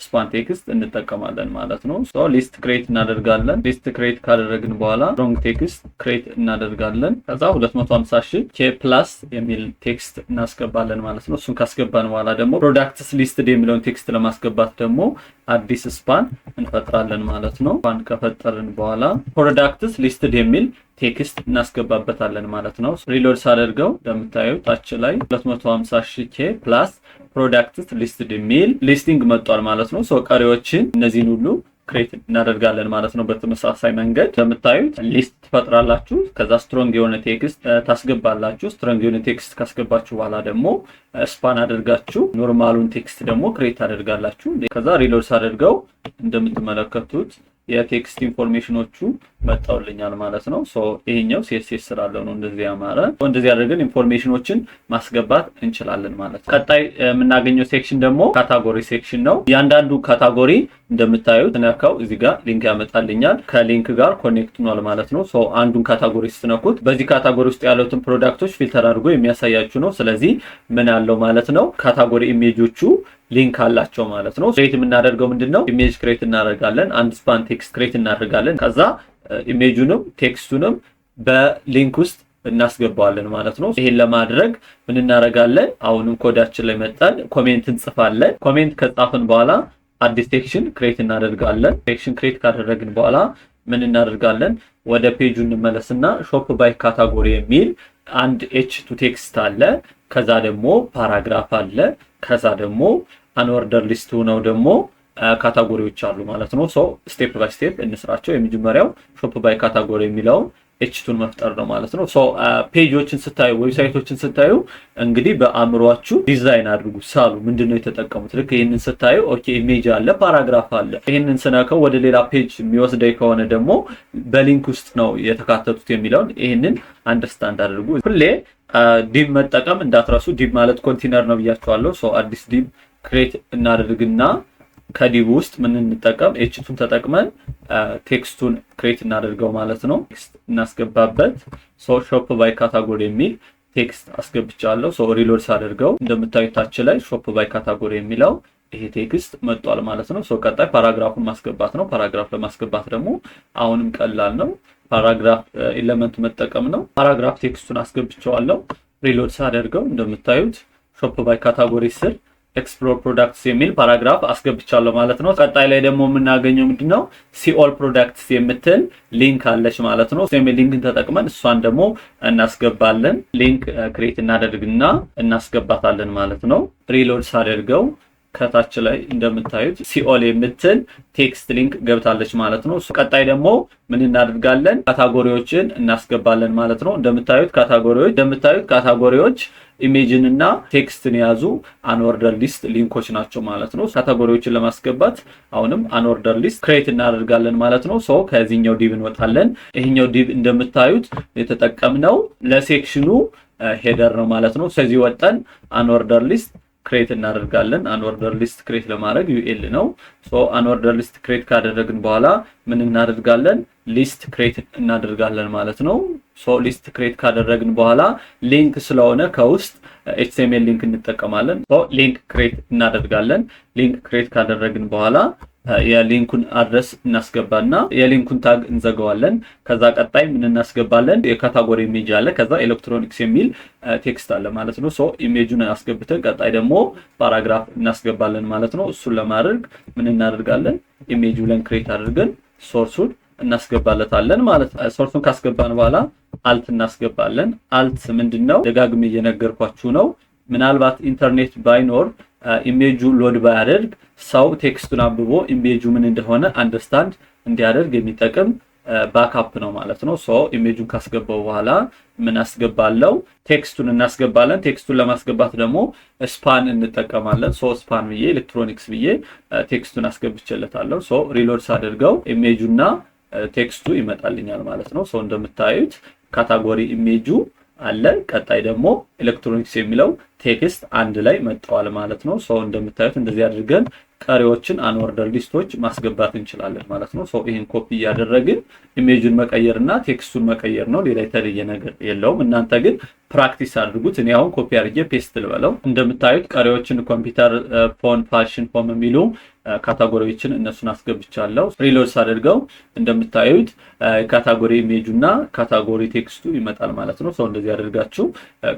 ስፓን ቴክስት እንጠቀማለን ማለት ነው። ሶ ሊስት ክሬት እናደርጋለን። ሊስት ክሬት ካደረግን በኋላ ስትሮንግ ቴክስት ክሬት እናደርጋለን። ከዛ 250,000 ኬ ፕላስ የሚል ቴክስት እናስገባለን ማለት ነው። እሱን ካስገባን በኋላ ደግሞ ፕሮዳክትስ ሊስትድ የሚለውን ቴክስት ለማስገባት ደግሞ አዲስ ስፓን እንፈጥራለን ማለት ነው። ስፓን ከፈጠርን በኋላ ፕሮዳክትስ ሊስትድ የሚል ቴክስት እናስገባበታለን ማለት ነው። ሪሎድ ሳደርገው እንደምታዩት ታች ላይ 250,000 ኬ ፕላስ ፕሮዳክትስ ሊስትድ የሚል ሊስቲንግ መጥቷል ማለት ነው። ሶ ቀሪዎችን እነዚህን ሁሉ ክሬት እናደርጋለን ማለት ነው። በተመሳሳይ መንገድ እንደምታዩት ሊስት ትፈጥራላችሁ። ከዛ ስትሮንግ የሆነ ቴክስት ታስገባላችሁ። ስትሮንግ የሆነ ቴክስት ካስገባችሁ በኋላ ደግሞ ስፓን አድርጋችሁ ኖርማሉን ቴክስት ደግሞ ክሬት ታደርጋላችሁ። ከዛ ሪሎድ ሳደርገው እንደምትመለከቱት የቴክስት ኢንፎርሜሽኖቹ መጣውልኛል ማለት ነው። ሶ ይሄኛው ሲኤስኤስ ስላለው ነው እንደዚህ ያማረ። እንደዚህ አድርገን ኢንፎርሜሽኖችን ማስገባት እንችላለን ማለት ነው። ቀጣይ የምናገኘው ሴክሽን ደግሞ ካታጎሪ ሴክሽን ነው። እያንዳንዱ ካታጎሪ እንደምታዩት ነካው እዚህ ጋር ሊንክ ያመጣልኛል። ከሊንክ ጋር ኮኔክት ሆኗል ማለት ነው። ሶ አንዱን ካታጎሪ ስትነኩት በዚህ ካታጎሪ ውስጥ ያሉትን ፕሮዳክቶች ፊልተር አድርጎ የሚያሳያችሁ ነው። ስለዚህ ምን ያለው ማለት ነው? ካታጎሪ ኢሜጆቹ ሊንክ አላቸው ማለት ነው። ክሬት የምናደርገው ምንድነው? ኢሜጅ ክሬት እናደርጋለን። አንድ ስፓን ቴክስት ክሬት እናደርጋለን። ከዛ ኢሜጁንም ቴክስቱንም በሊንክ ውስጥ እናስገባዋለን ማለት ነው። ይሄን ለማድረግ ምን እናደርጋለን? አሁንም ኮዳችን ላይ መጣን ኮሜንት እንጽፋለን። ኮሜንት ከጻፍን በኋላ አዲስ ሴክሽን ክሬት እናደርጋለን። ሴክሽን ክሬት ካደረግን በኋላ ምን እናደርጋለን? ወደ ፔጁ እንመለስና ሾፕ ባይ ካታጎሪ የሚል አንድ ኤች2 ቴክስት አለ። ከዛ ደግሞ ፓራግራፍ አለ። ከዛ ደግሞ አንኦርደር ሊስት ሆነው ደግሞ ካታጎሪዎች አሉ ማለት ነው። ሶ ስቴፕ ባይ ስቴፕ እንስራቸው። የመጀመሪያው ሾፕ ባይ ካታጎሪ የሚለው ኤች2 መፍጠር ነው ማለት ነው። ሶ ፔጆችን ስታዩ ዌብሳይቶችን ስታዩ እንግዲህ በአእምሯችሁ ዲዛይን አድርጉ፣ ሳሉ። ምንድነው የተጠቀሙት? ልክ ይሄንን ስታዩ ኦኬ ኢሜጅ አለ፣ ፓራግራፍ አለ። ይሄንን ስነካው ወደ ሌላ ፔጅ የሚወስደኝ ከሆነ ደግሞ በሊንክ ውስጥ ነው የተካተቱት የሚለውን ይሄንን አንደርስታንድ አድርጉ። ሁሌ ዲቭ መጠቀም እንዳትረሱ። ዲቭ ማለት ኮንቴነር ነው ብያችኋለሁ። ሶ አዲስ ዲቭ ክሬት እናደርግና ከዲቭ ውስጥ ምን እንጠቀም? ኤች2 ተጠቅመን ቴክስቱን ክሬት እናደርገው ማለት ነው። ቴክስት እናስገባበት። ሶ ሾፕ ባይ ካታጎሪ የሚል ቴክስት አስገብቻለሁ። ሶ ሪሎድ ሳደርገው እንደምታዩት ታች ላይ ሾፕ ባይ ካታጎሪ የሚለው ይሄ ቴክስት መጥቷል ማለት ነው። ሶ ቀጣይ ፓራግራፉን ማስገባት ነው። ፓራግራፍ ለማስገባት ደግሞ አሁንም ቀላል ነው። ፓራግራፍ ኤሌመንት መጠቀም ነው። ፓራግራፍ ቴክስቱን አስገብቻለሁ። ሪሎድ ሳደርገው እንደምታዩት ሾፕ ባይ ካታጎሪ ስር ኤክስፕሎር ፕሮዳክትስ የሚል ፓራግራፍ አስገብቻለሁ ማለት ነው። ቀጣይ ላይ ደግሞ የምናገኘው ምንድነው? ሲኦል ፕሮዳክትስ የምትል ሊንክ አለች ማለት ነው። ሴም ሊንክን ተጠቅመን እሷን ደግሞ እናስገባለን። ሊንክ ክሬት እናደርግና እናስገባታለን ማለት ነው። ሪሎድ ሳደርገው ከታች ላይ እንደምታዩት ሲኦል የምትል ቴክስት ሊንክ ገብታለች ማለት ነው። ቀጣይ ደግሞ ምን እናደርጋለን? ካታጎሪዎችን እናስገባለን ማለት ነው። እንደምታዩት ካታጎሪዎች ኢሜጅን እና ቴክስትን የያዙ አንኦርደር ሊስት ሊንኮች ናቸው ማለት ነው። ካታጎሪዎችን ለማስገባት አሁንም አንኦርደር ሊስት ክሬት እናደርጋለን ማለት ነው። ሶ ከዚህኛው ዲቭ እንወጣለን። ይሄኛው ዲቭ እንደምታዩት የተጠቀምነው ለሴክሽኑ ሄደር ነው ማለት ነው። ስለዚህ ወጣን አንኦርደር ሊስት ክሬት እናደርጋለን። አንኦርደር ሊስት ክሬት ለማድረግ ዩኤል ነው። ሶ አንኦርደር ሊስት ክሬት ካደረግን በኋላ ምን እናደርጋለን? ሊስት ክሬት እናደርጋለን ማለት ነው። ሶ ሊስት ክሬት ካደረግን በኋላ ሊንክ ስለሆነ ከውስጥ ኤችቲኤምኤል ሊንክ እንጠቀማለን። ሶ ሊንክ ክሬት እናደርጋለን። ሊንክ ክሬት ካደረግን በኋላ የሊንኩን አድረስ እናስገባና የሊንኩን ታግ እንዘጋዋለን። ከዛ ቀጣይ ምን እናስገባለን? የካታጎሪ ኢሜጅ አለ፣ ከዛ ኤሌክትሮኒክስ የሚል ቴክስት አለ ማለት ነው። ሶ ኢሜጁን አስገብተን ቀጣይ ደግሞ ፓራግራፍ እናስገባለን ማለት ነው። እሱን ለማድረግ ምን እናደርጋለን? ኢሜጅ ብለን ክሬት አድርገን ሶርሱን እናስገባለታለን ማለት ነው። ሶርሱን ካስገባን በኋላ አልት እናስገባለን። አልት ምንድነው? ደጋግሜ እየነገርኳችሁ ነው። ምናልባት ኢንተርኔት ባይኖር ኢሜጁ ሎድ ባያደርግ ሰው ቴክስቱን አንብቦ ኢሜጁ ምን እንደሆነ አንደርስታንድ እንዲያደርግ የሚጠቅም ባክአፕ ነው ማለት ነው። ሶ ኢሜጁን ካስገባው በኋላ ምን አስገባለው? ቴክስቱን እናስገባለን። ቴክስቱን ለማስገባት ደግሞ ስፓን እንጠቀማለን። ሶ ስፓን ብዬ ኤሌክትሮኒክስ ብዬ ቴክስቱን አስገብቼለታለሁ። ሶ ሪሎድ ሳደርገው ኢሜጁና ቴክስቱ ይመጣልኛል ማለት ነው። ሶ እንደምታዩት ካታጎሪ ኢሜጁ አለ፣ ቀጣይ ደግሞ ኤሌክትሮኒክስ የሚለው ቴክስት አንድ ላይ መጣዋል ማለት ነው። ሶ እንደምታዩት እንደዚህ አድርገን ቀሪዎችን አንኦርደር ሊስቶች ማስገባት እንችላለን ማለት ነው። ሶ ይሄን ኮፒ እያደረግን ኢሜጁን መቀየርና ቴክስቱን መቀየር ነው። ሌላ የተለየ ነገር የለውም። እናንተ ግን ፕራክቲስ አድርጉት። እኔ አሁን ኮፒ አድርጌ ፔስት ልበለው። እንደምታዩት ቀሪዎችን ኮምፒውተር፣ ፎን፣ ፋሽን፣ ሆም የሚሉ ካታጎሪዎችን እነሱን አስገብቻለሁ። ሪሎድ አድርገው እንደምታዩት ካታጎሪ ኢሜጁና ካታጎሪ ቴክስቱ ይመጣል ማለት ነው። ሶ እንደዚህ አድርጋችሁ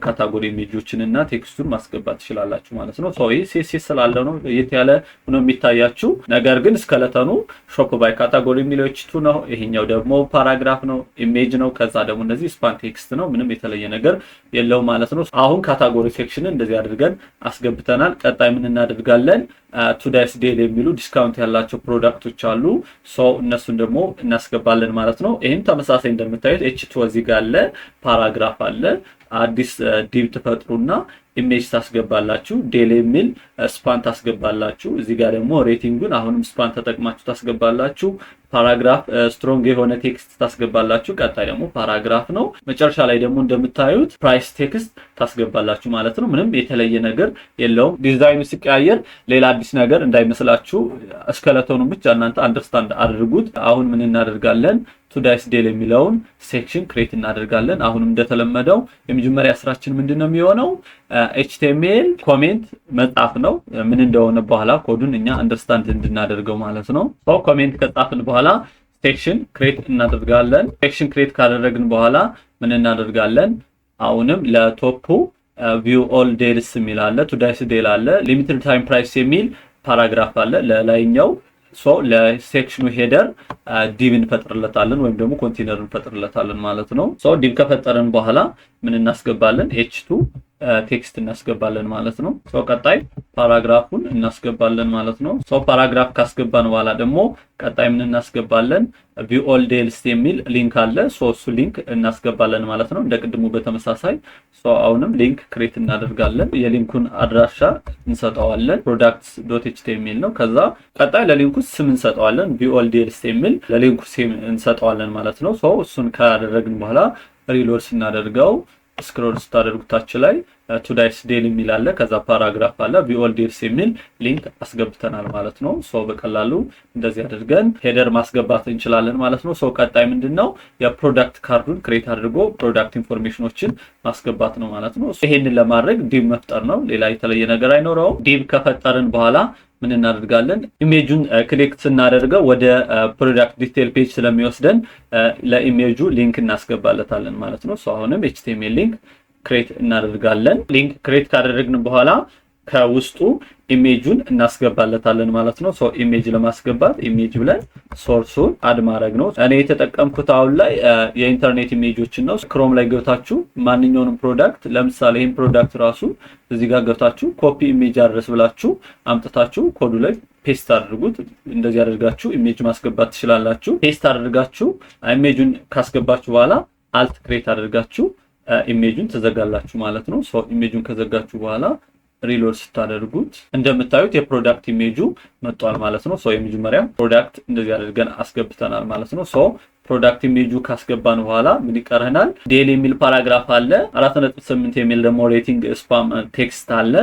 ካታጎሪ ኢሜጆችንና ቴክስቱን ማስገባት ትችላላችሁ ማለት ነው። ሶ ይሄ ሲኤስኤስ ስላለው ነው የተያለ ሆኖ የሚታያችሁ። ነገር ግን ስኬለተኑ ሾፕ ባይ ካታጎሪ ኢሜጆች ነው። ይሄኛው ደግሞ ፓራግራፍ ነው፣ ኢሜጅ ነው። ከዛ ደግሞ እነዚህ ስፓን ቴክስት ነው። ምንም የተለየ ነገር የለውም ማለት ነው። አሁን ካታጎሪ ሴክሽንን እንደዚህ አድርገን አስገብተናል። ቀጣይ ምን እናደርጋለን? ቱዳይስ ዴል የሚሉ ዲስካውንት ያላቸው ፕሮዳክቶች አሉ። ሶ እነሱን ደግሞ እናስገባለን ማለት ነው። ይሄም ተመሳሳይ እንደምታዩት ኤች2 እዚህ ጋር አለ፣ ፓራግራፍ አለ። አዲስ ዲቭ ትፈጥሩና ኢሜጅ ታስገባላችሁ። ዴል የሚል ስፓን ታስገባላችሁ። እዚህ ጋር ደግሞ ሬቲንጉን አሁንም ስፓን ተጠቅማችሁ ታስገባላችሁ። ፓራግራፍ ስትሮንግ የሆነ ቴክስት ታስገባላችሁ። ቀጣይ ደግሞ ፓራግራፍ ነው። መጨረሻ ላይ ደግሞ እንደምታዩት ፕራይስ ቴክስት ታስገባላችሁ ማለት ነው። ምንም የተለየ ነገር የለውም። ዲዛይኑ ሲቀያየር ሌላ አዲስ ነገር እንዳይመስላችሁ ስኬለቶኑን ብቻ እናንተ አንደርስታንድ አድርጉት። አሁን ምን እናደርጋለን? ቱዳይስ ዴል የሚለውን ሴክሽን ክሬት እናደርጋለን። አሁንም እንደተለመደው የመጀመሪያ ስራችን ምንድነው የሚሆነው? ኤችቲኤምኤል ኮሜንት መጻፍ ነው። ምን እንደሆነ በኋላ ኮዱን እኛ አንደርስታንድ እንድናደርገው ማለት ነው። ሶ ኮሜንት ከጻፍን በኋላ ሴክሽን ክሬት እናደርጋለን። ሴክሽን ክሬት ካደረግን በኋላ ምን እናደርጋለን? አሁንም ለቶፑ ቪው ኦል ዴልስ የሚል አለ፣ ቱዳይስ ዴል አለ፣ ሊሚትድ ታይም ፕራይስ የሚል ፓራግራፍ አለ። ለላይኛው ሶ ለሴክሽኑ ሄደር ዲቭ እንፈጥርለታለን ወይም ደግሞ ኮንቴነር እንፈጥርለታለን ማለት ነው። ሶ ዲቭ ከፈጠርን በኋላ ምን እናስገባለን? ኤች2 ቴክስት እናስገባለን ማለት ነው። ሶ ቀጣይ ፓራግራፉን እናስገባለን ማለት ነው። ሶ ፓራግራፍ ካስገባን በኋላ ደግሞ ቀጣይ ምን እናስገባለን? ቪው ኦል ዴልስ የሚል ሊንክ አለ። ሶ እሱ ሊንክ እናስገባለን ማለት ነው። እንደቅድሙ በተመሳሳይ ሶ አሁንም ሊንክ ክሬት እናደርጋለን። የሊንኩን አድራሻ እንሰጠዋለን። products.html ነው። ከዛ ቀጣይ ለሊንኩ ስም እንሰጠዋለን። ቪው ኦል ዴልስ የሚል ለሊንኩ ስም እንሰጠዋለን ማለት ነው። ሶ እሱን ካደረግን በኋላ ሪሎድ ስናደርገው ስክሮል ስታደርጉት ታች ላይ ቱዳይስ ዴል የሚል አለ። ከዛ ፓራግራፍ አለ። ቪው ኦል ዴልስ የሚል ሊንክ አስገብተናል ማለት ነው። ሶ በቀላሉ እንደዚህ አድርገን ሄደር ማስገባት እንችላለን ማለት ነው። ሶ ቀጣይ ምንድነው? የፕሮዳክት ካርዱን ክሬት አድርጎ ፕሮዳክት ኢንፎርሜሽኖችን ማስገባት ነው ማለት ነው። ይሄንን ለማድረግ ዲቭ መፍጠር ነው። ሌላ የተለየ ነገር አይኖረውም። ዲቭ ከፈጠርን በኋላ ምን እናደርጋለን? ኢሜጁን ክሊክ ስናደርገው ወደ ፕሮዳክት ዲቴል ፔጅ ስለሚወስደን ለኢሜጁ ሊንክ እናስገባለታለን ማለት ነው። ሶ አሁንም ኤችቲኤምኤል ሊንክ ክሬት እናደርጋለን። ሊንክ ክሬት ካደረግን በኋላ ከውስጡ ኢሜጁን እናስገባለታለን ማለት ነው። ሶ ኢሜጅ ለማስገባት ኢሜጅ ብለን ሶርሱን አድ ማድረግ ነው። እኔ የተጠቀምኩት አሁን ላይ የኢንተርኔት ኢሜጆችን ነው። ክሮም ላይ ገብታችሁ ማንኛውንም ፕሮዳክት ለምሳሌ ይሄን ፕሮዳክት ራሱ እዚህ ጋር ገብታችሁ ኮፒ ኢሜጅ አድረስ ብላችሁ አምጥታችሁ ኮዱ ላይ ፔስት አድርጉት። እንደዚህ አድርጋችሁ ኢሜጅ ማስገባት ትችላላችሁ። ፔስት አድርጋችሁ ኢሜጁን ካስገባችሁ በኋላ አልት ክሬት አድርጋችሁ ኢሜጁን ትዘጋላችሁ ማለት ነው። ሶ ኢሜጁን ከዘጋችሁ በኋላ ሪሎድ ስታደርጉት እንደምታዩት የፕሮዳክት ኢሜጁ መጥቷል ማለት ነው። ሶ የመጀመሪያ ፕሮዳክት እንደዚህ አድርገን አስገብተናል ማለት ነው። ሶ ፕሮዳክት ኢሜጁ ካስገባን በኋላ ምን ይቀርናል? ዴል የሚል ፓራግራፍ አለ፣ 4.8 የሚል ደግሞ ሬቲንግ ስፓም ቴክስት አለ።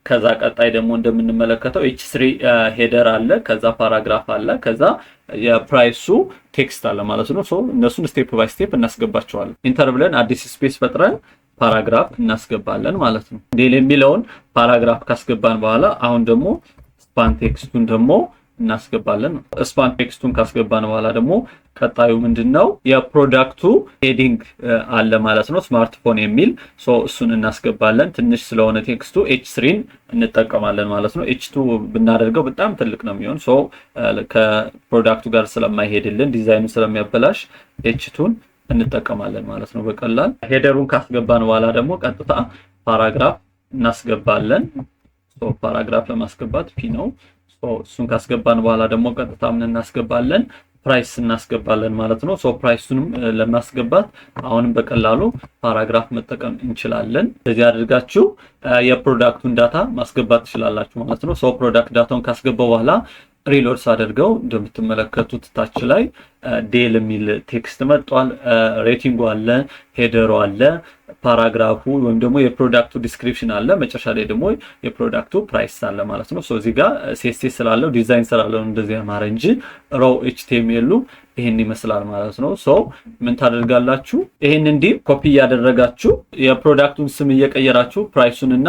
ከዛ ቀጣይ ደግሞ እንደምንመለከተው H3 ሄደር አለ፣ ከዛ ፓራግራፍ አለ፣ ከዛ የፕራይሱ ቴክስት አለ ማለት ነው። ሶ እነሱን ስቴፕ ባይ ስቴፕ እናስገባቸዋለን። ኢንተር ብለን አዲስ ስፔስ ፈጥረን ፓራግራፍ እናስገባለን ማለት ነው። ዴል የሚለውን ፓራግራፍ ካስገባን በኋላ አሁን ደግሞ ስፓን ቴክስቱን ደግሞ እናስገባለን። ስፓን ቴክስቱን ካስገባን በኋላ ደግሞ ቀጣዩ ምንድነው? የፕሮዳክቱ ሄዲንግ አለ ማለት ነው፣ ስማርትፎን የሚል ሶ እሱን እናስገባለን። ትንሽ ስለሆነ ቴክስቱ H3ን እንጠቀማለን ማለት ነው። H2 ብናደርገው በጣም ትልቅ ነው የሚሆን ሶ ከፕሮዳክቱ ጋር ስለማይሄድልን ዲዛይኑ ስለሚያበላሽ H2ን እንጠቀማለን ማለት ነው በቀላል። ሄደሩን ካስገባን በኋላ ደግሞ ቀጥታ ፓራግራፍ እናስገባለን። ሶ ፓራግራፍ ለማስገባት ፒ ነው። ሶ እሱን ካስገባን በኋላ ደግሞ ቀጥታ ምን እናስገባለን? ፕራይስ እናስገባለን ማለት ነው። ሶ ፕራይሱንም ለማስገባት አሁንም በቀላሉ ፓራግራፍ መጠቀም እንችላለን። ስለዚህ አድርጋችሁ የፕሮዳክቱን ዳታ ማስገባት ትችላላችሁ ማለት ነው። ሶ ፕሮዳክት ዳታውን ካስገባው በኋላ ሪሎድ አድርገው እንደምትመለከቱት ታች ላይ ዴል የሚል ቴክስት መጥቷል። ሬቲንጉ አለ፣ ሄደሩ አለ፣ ፓራግራፉ ወይም ደግሞ የፕሮዳክቱ ዲስክሪፕሽን አለ፣ መጨረሻ ላይ ደግሞ የፕሮዳክቱ ፕራይስ አለ ማለት ነው። ሶ እዚህ ጋር CSS ስላለው ዲዛይን ስላለው እንደዚህ ያማረ እንጂ ሮው HTML ይሄን ይመስላል ማለት ነው። ሶ ምን ታደርጋላችሁ? ይሄን እንዲህ ኮፒ ያደረጋችሁ የፕሮዳክቱን ስም እየቀየራችሁ ፕራይሱን እና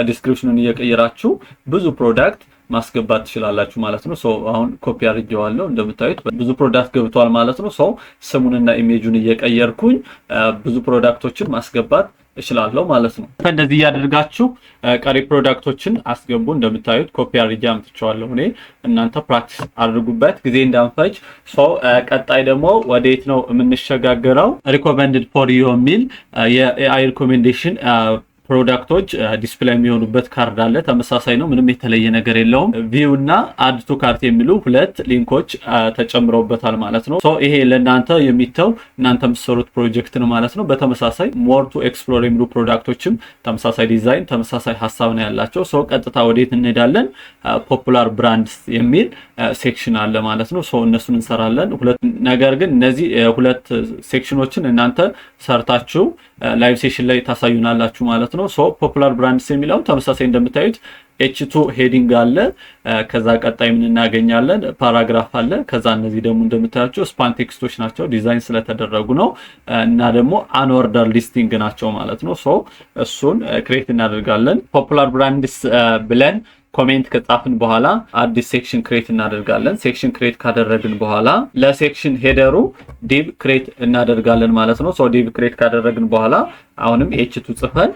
ዲስክሪፕሽኑን እየቀየራችሁ ብዙ ፕሮዳክት ማስገባት ትችላላችሁ ማለት ነው። ሶ አሁን ኮፒ አድርጌዋለሁ እንደምታዩት ብዙ ፕሮዳክት ገብቷል ማለት ነው። ሶ ስሙንና ኢሜጁን እየቀየርኩኝ ብዙ ፕሮዳክቶችን ማስገባት እችላለሁ ማለት ነው። እንደዚህ ያደርጋችሁ ቀሪ ፕሮዳክቶችን አስገቡ። እንደምታዩት ኮፒ አድርጌ አምጥቼዋለሁ እኔ። እናንተ ፕራክቲስ አድርጉበት ጊዜ እንዳንፈጅ። ሶ ቀጣይ ደግሞ ወዴት ነው የምንሸጋገረው? ሪኮመንድድ ፎር ዩ የሚል የኤአይ ሪኮሜንዴሽን ፕሮዳክቶች ዲስፕሌይ የሚሆኑበት ካርድ አለ። ተመሳሳይ ነው፣ ምንም የተለየ ነገር የለውም። ቪው እና አድ ቱ ካርት የሚሉ ሁለት ሊንኮች ተጨምረውበታል ማለት ነው። ሶ ይሄ ለእናንተ የሚተው እናንተ የምትሰሩት ፕሮጀክት ነው ማለት ነው። በተመሳሳይ ሞር ቱ ኤክስፕሎር የሚሉ ፕሮዳክቶችም ተመሳሳይ ዲዛይን፣ ተመሳሳይ ሀሳብ ነው ያላቸው። ሶ ቀጥታ ወዴት እንሄዳለን? ፖፑላር ብራንድስ የሚል ሴክሽን አለ ማለት ነው። ሶ እነሱን እንሰራለን። ነገር ግን እነዚህ ሁለት ሴክሽኖችን እናንተ ሰርታችሁ ላይቭ ሴሽን ላይ ታሳዩናላችሁ ማለት ነው። ሶ ፖፑላር ብራንድስ የሚለው ተመሳሳይ እንደምታዩት H2 ሄዲንግ አለ። ከዛ ቀጣይ ምን እናገኛለን? ፓራግራፍ አለ። ከዛ እነዚህ ደግሞ እንደምታያቸው ስፓን ቴክስቶች ናቸው፣ ዲዛይን ስለተደረጉ ነው። እና ደግሞ አንኦርደር ሊስቲንግ ናቸው ማለት ነው። ሶ እሱን ክሬት እናደርጋለን። ፖፑላር ብራንድስ ብለን ኮሜንት ከጻፍን በኋላ አዲስ ሴክሽን ክሬት እናደርጋለን። ሴክሽን ክሬት ካደረግን በኋላ ለሴክሽን ሄደሩ ዲቭ ክሬት እናደርጋለን ማለት ነው። ሶ ዲቭ ክሬት ካደረግን በኋላ አሁንም H2 ጽፈን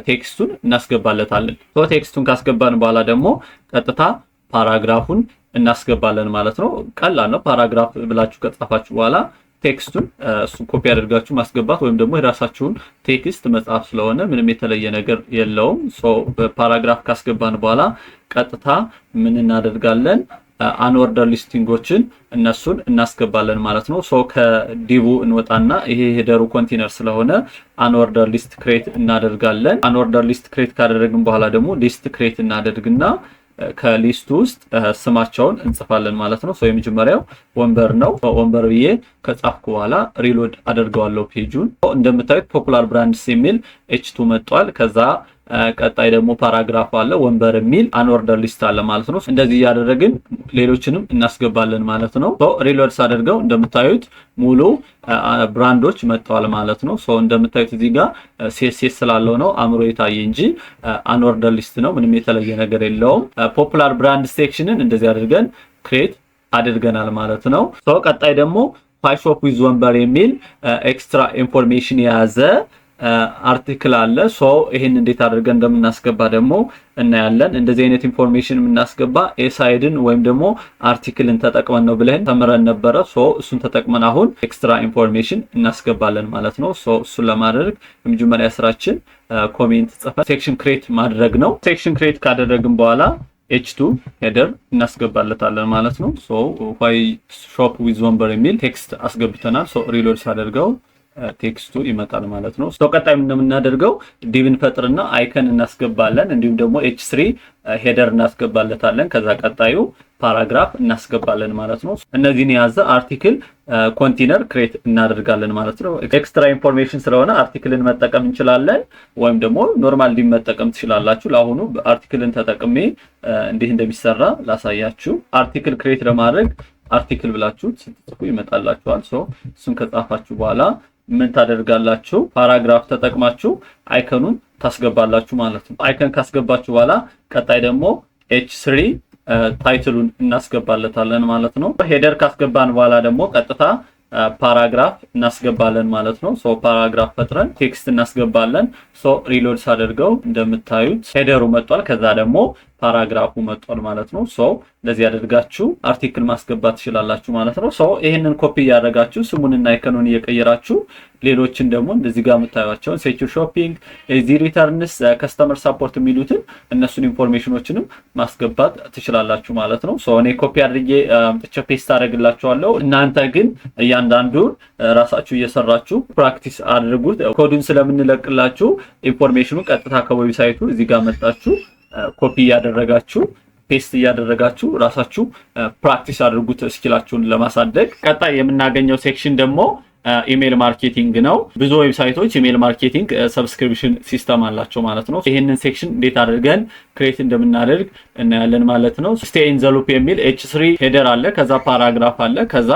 ቴክስቱን እናስገባለታለን። ሶ ቴክስቱን ካስገባን በኋላ ደግሞ ቀጥታ ፓራግራፉን እናስገባለን ማለት ነው። ቀላል ነው። ፓራግራፍ ብላችሁ ከጻፋችሁ በኋላ ቴክስቱን እሱን ኮፒ አድርጋችሁ ማስገባት ወይም ደግሞ የራሳችሁን ቴክስት መጻፍ ስለሆነ ምንም የተለየ ነገር የለውም። ሶ ፓራግራፍ ካስገባን በኋላ ቀጥታ ምን እናደርጋለን? አንኦርደር ሊስቲንጎችን እነሱን እናስገባለን ማለት ነው። ሶ ከዲቡ እንወጣና ይሄ ሄደሩ ኮንቴነር ስለሆነ አንኦርደር ሊስት ክሬት እናደርጋለን። አንኦርደር ሊስት ክሬት ካደረግን በኋላ ደግሞ ሊስት ክሬት እናደርግና ከሊስቱ ውስጥ ስማቸውን እንጽፋለን ማለት ነው። ሶ የመጀመሪያው ወንበር ነው። ወንበር ብዬ ከጻፍኩ በኋላ ሪሎድ አደርገዋለሁ ፔጁን። እንደምታዩት ፖፑላር ብራንድስ የሚል H2 መጥቷል። ከዛ ቀጣይ ደግሞ ፓራግራፍ አለ፣ ወንበር የሚል አንኦርደር ሊስት አለ ማለት ነው። እንደዚህ ያደረግን ሌሎችንም እናስገባለን ማለት ነው። ሶ ሪሎድ አድርገው እንደምታዩት ሙሉ ብራንዶች መጥተዋል ማለት ነው። ሶ እንደምታዩት እዚህ ጋር CSS ስላለው ነው አምሮ የታየ እንጂ አንኦርደር ሊስት ነው፣ ምንም የተለየ ነገር የለውም። ፖፑላር ብራንድ ሴክሽንን እንደዚህ አድርገን ክሬት አድርገናል ማለት ነው። ሶ ቀጣይ ደግሞ ፋይሾፕ ዊዝ ወንበር የሚል ኤክስትራ ኢንፎርሜሽን የያዘ አርቲክል አለ። ሶ ይሄን እንዴት አድርገን እንደምናስገባ ደግሞ እናያለን። እንደዚህ አይነት ኢንፎርሜሽን የምናስገባ ኤሳይድን ወይም ደግሞ አርቲክልን ተጠቅመን ነው ብለን ተምረን ነበረ። ሶ እሱን ተጠቅመን አሁን ኤክስትራ ኢንፎርሜሽን እናስገባለን ማለት ነው። ሶ እሱን ለማድረግ የመጀመሪያ ስራችን ኮሜንት ጽፈን ሴክሽን ክሬት ማድረግ ነው። ሴክሽን ክሬት ካደረግን በኋላ H2 ሄደር እናስገባለታለን ማለት ነው። ሶ ዋይ ሾፕ ዊዝ ወንበር የሚል ቴክስት አስገብተናል። ሶ ሪሎድ ሳደርገው ቴክስቱ ይመጣል ማለት ነው። ቀጣይ ምን እንደምናደርገው ዲቭን ፈጥርና አይከን እናስገባለን። እንዲሁም ደግሞ h3 ሄደር እናስገባለታለን። ከዛ ቀጣዩ ፓራግራፍ እናስገባለን ማለት ነው። እነዚህን የያዘ አርቲክል ኮንቴነር ክሬት እናደርጋለን ማለት ነው። ኤክስትራ ኢንፎርሜሽን ስለሆነ አርቲክልን መጠቀም እንችላለን፣ ወይም ደግሞ ኖርማል ዲቭ መጠቀም ትችላላችሁ። ለአሁኑ አርቲክልን ተጠቅሜ እንዴት እንደሚሰራ ላሳያችሁ። አርቲክል ክሬት ለማድረግ አርቲክል ብላችሁ ስትጽፉ ይመጣላችኋል። እሱን ከጻፋችሁ በኋላ ምን ታደርጋላችሁ? ፓራግራፍ ተጠቅማችሁ አይከኑን ታስገባላችሁ ማለት ነው። አይከን ካስገባችሁ በኋላ ቀጣይ ደግሞ h3 ታይትሉን እናስገባለታለን ማለት ነው። ሄደር ካስገባን በኋላ ደግሞ ቀጥታ ፓራግራፍ እናስገባለን ማለት ነው። ፓራግራፍ ፈጥረን ቴክስት እናስገባለን። ሪሎድ ሳደርገው እንደምታዩት ሄደሩ መጥቷል። ከዛ ደግሞ ፓራግራፉ መጥቷል ማለት ነው። እንደዚህ ያደርጋችሁ አርቲክል ማስገባት ትችላላችሁ ማለት ነው። ይሄንን ኮፒ ያደርጋችሁ ስሙንና አይከኑን እየቀየራችሁ ሌሎችን ደግሞ እንደዚህ ጋር የምታዩአቸውን ሴኩር ሾፒንግ፣ ኢዚ ሪተርንስ፣ ከስተመር ሰፖርት የሚሉትን እነሱን ኢንፎርሜሽኖችንም ማስገባት ትችላላችሁ ማለት ነው። እኔ ኮፒ አድርጌ አምጥቼ ፔስት አደርግላችኋለሁ። እናንተ ግን እያንዳንዱን ራሳችሁ እየሰራችሁ ፕራክቲስ አድርጉት። ኮዱን ስለምንለቅላችሁ ኢንፎርሜሽኑን ቀጥታ ከዌብሳይቱ እዚህ ጋር መጣችሁ ኮፒ ያደረጋችሁ ፔስት እያደረጋችሁ ራሳችሁ ፕራክቲስ አድርጉት ስኪላችሁን ለማሳደግ። ቀጣይ የምናገኘው ሴክሽን ደግሞ ኢሜል ማርኬቲንግ ነው። ብዙ ዌብሳይቶች ኢሜል ማርኬቲንግ ሰብስክሪፕሽን ሲስተም አላቸው ማለት ነው። ይሄንን ሴክሽን እንዴት አድርገን ክሬት እንደምናደርግ እናያለን ማለት ነው። ስቴይ ኢን ዘ ሉፕ የሚል h3 ሄደር አለ። ከዛ ፓራግራፍ አለ። ከዛ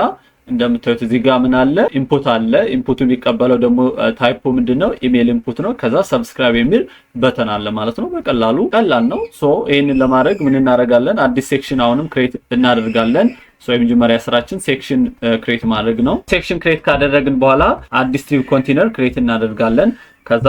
እንደምታዩት እዚህ ጋር ምን አለ? ኢንፑት አለ። ኢንፑቱ የሚቀበለው ደግሞ ታይፑ ምንድነው? ኢሜል ኢንፑት ነው። ከዛ ሰብስክራይብ የሚል በተን አለ ማለት ነው። በቀላል ነው። ይሄንን ለማድረግ ምን እናደርጋለን? አዲስ ሴክሽን አሁንም ክሬት እናደርጋለን። የመጀመሪያ ስራችን ሴክሽን ክሬት ማድረግ ነው። ሴክሽን ክሬት ካደረግን በኋላ አዲስ ዲቭ ኮንቴነር ክሬት እናደርጋለን። ከዛ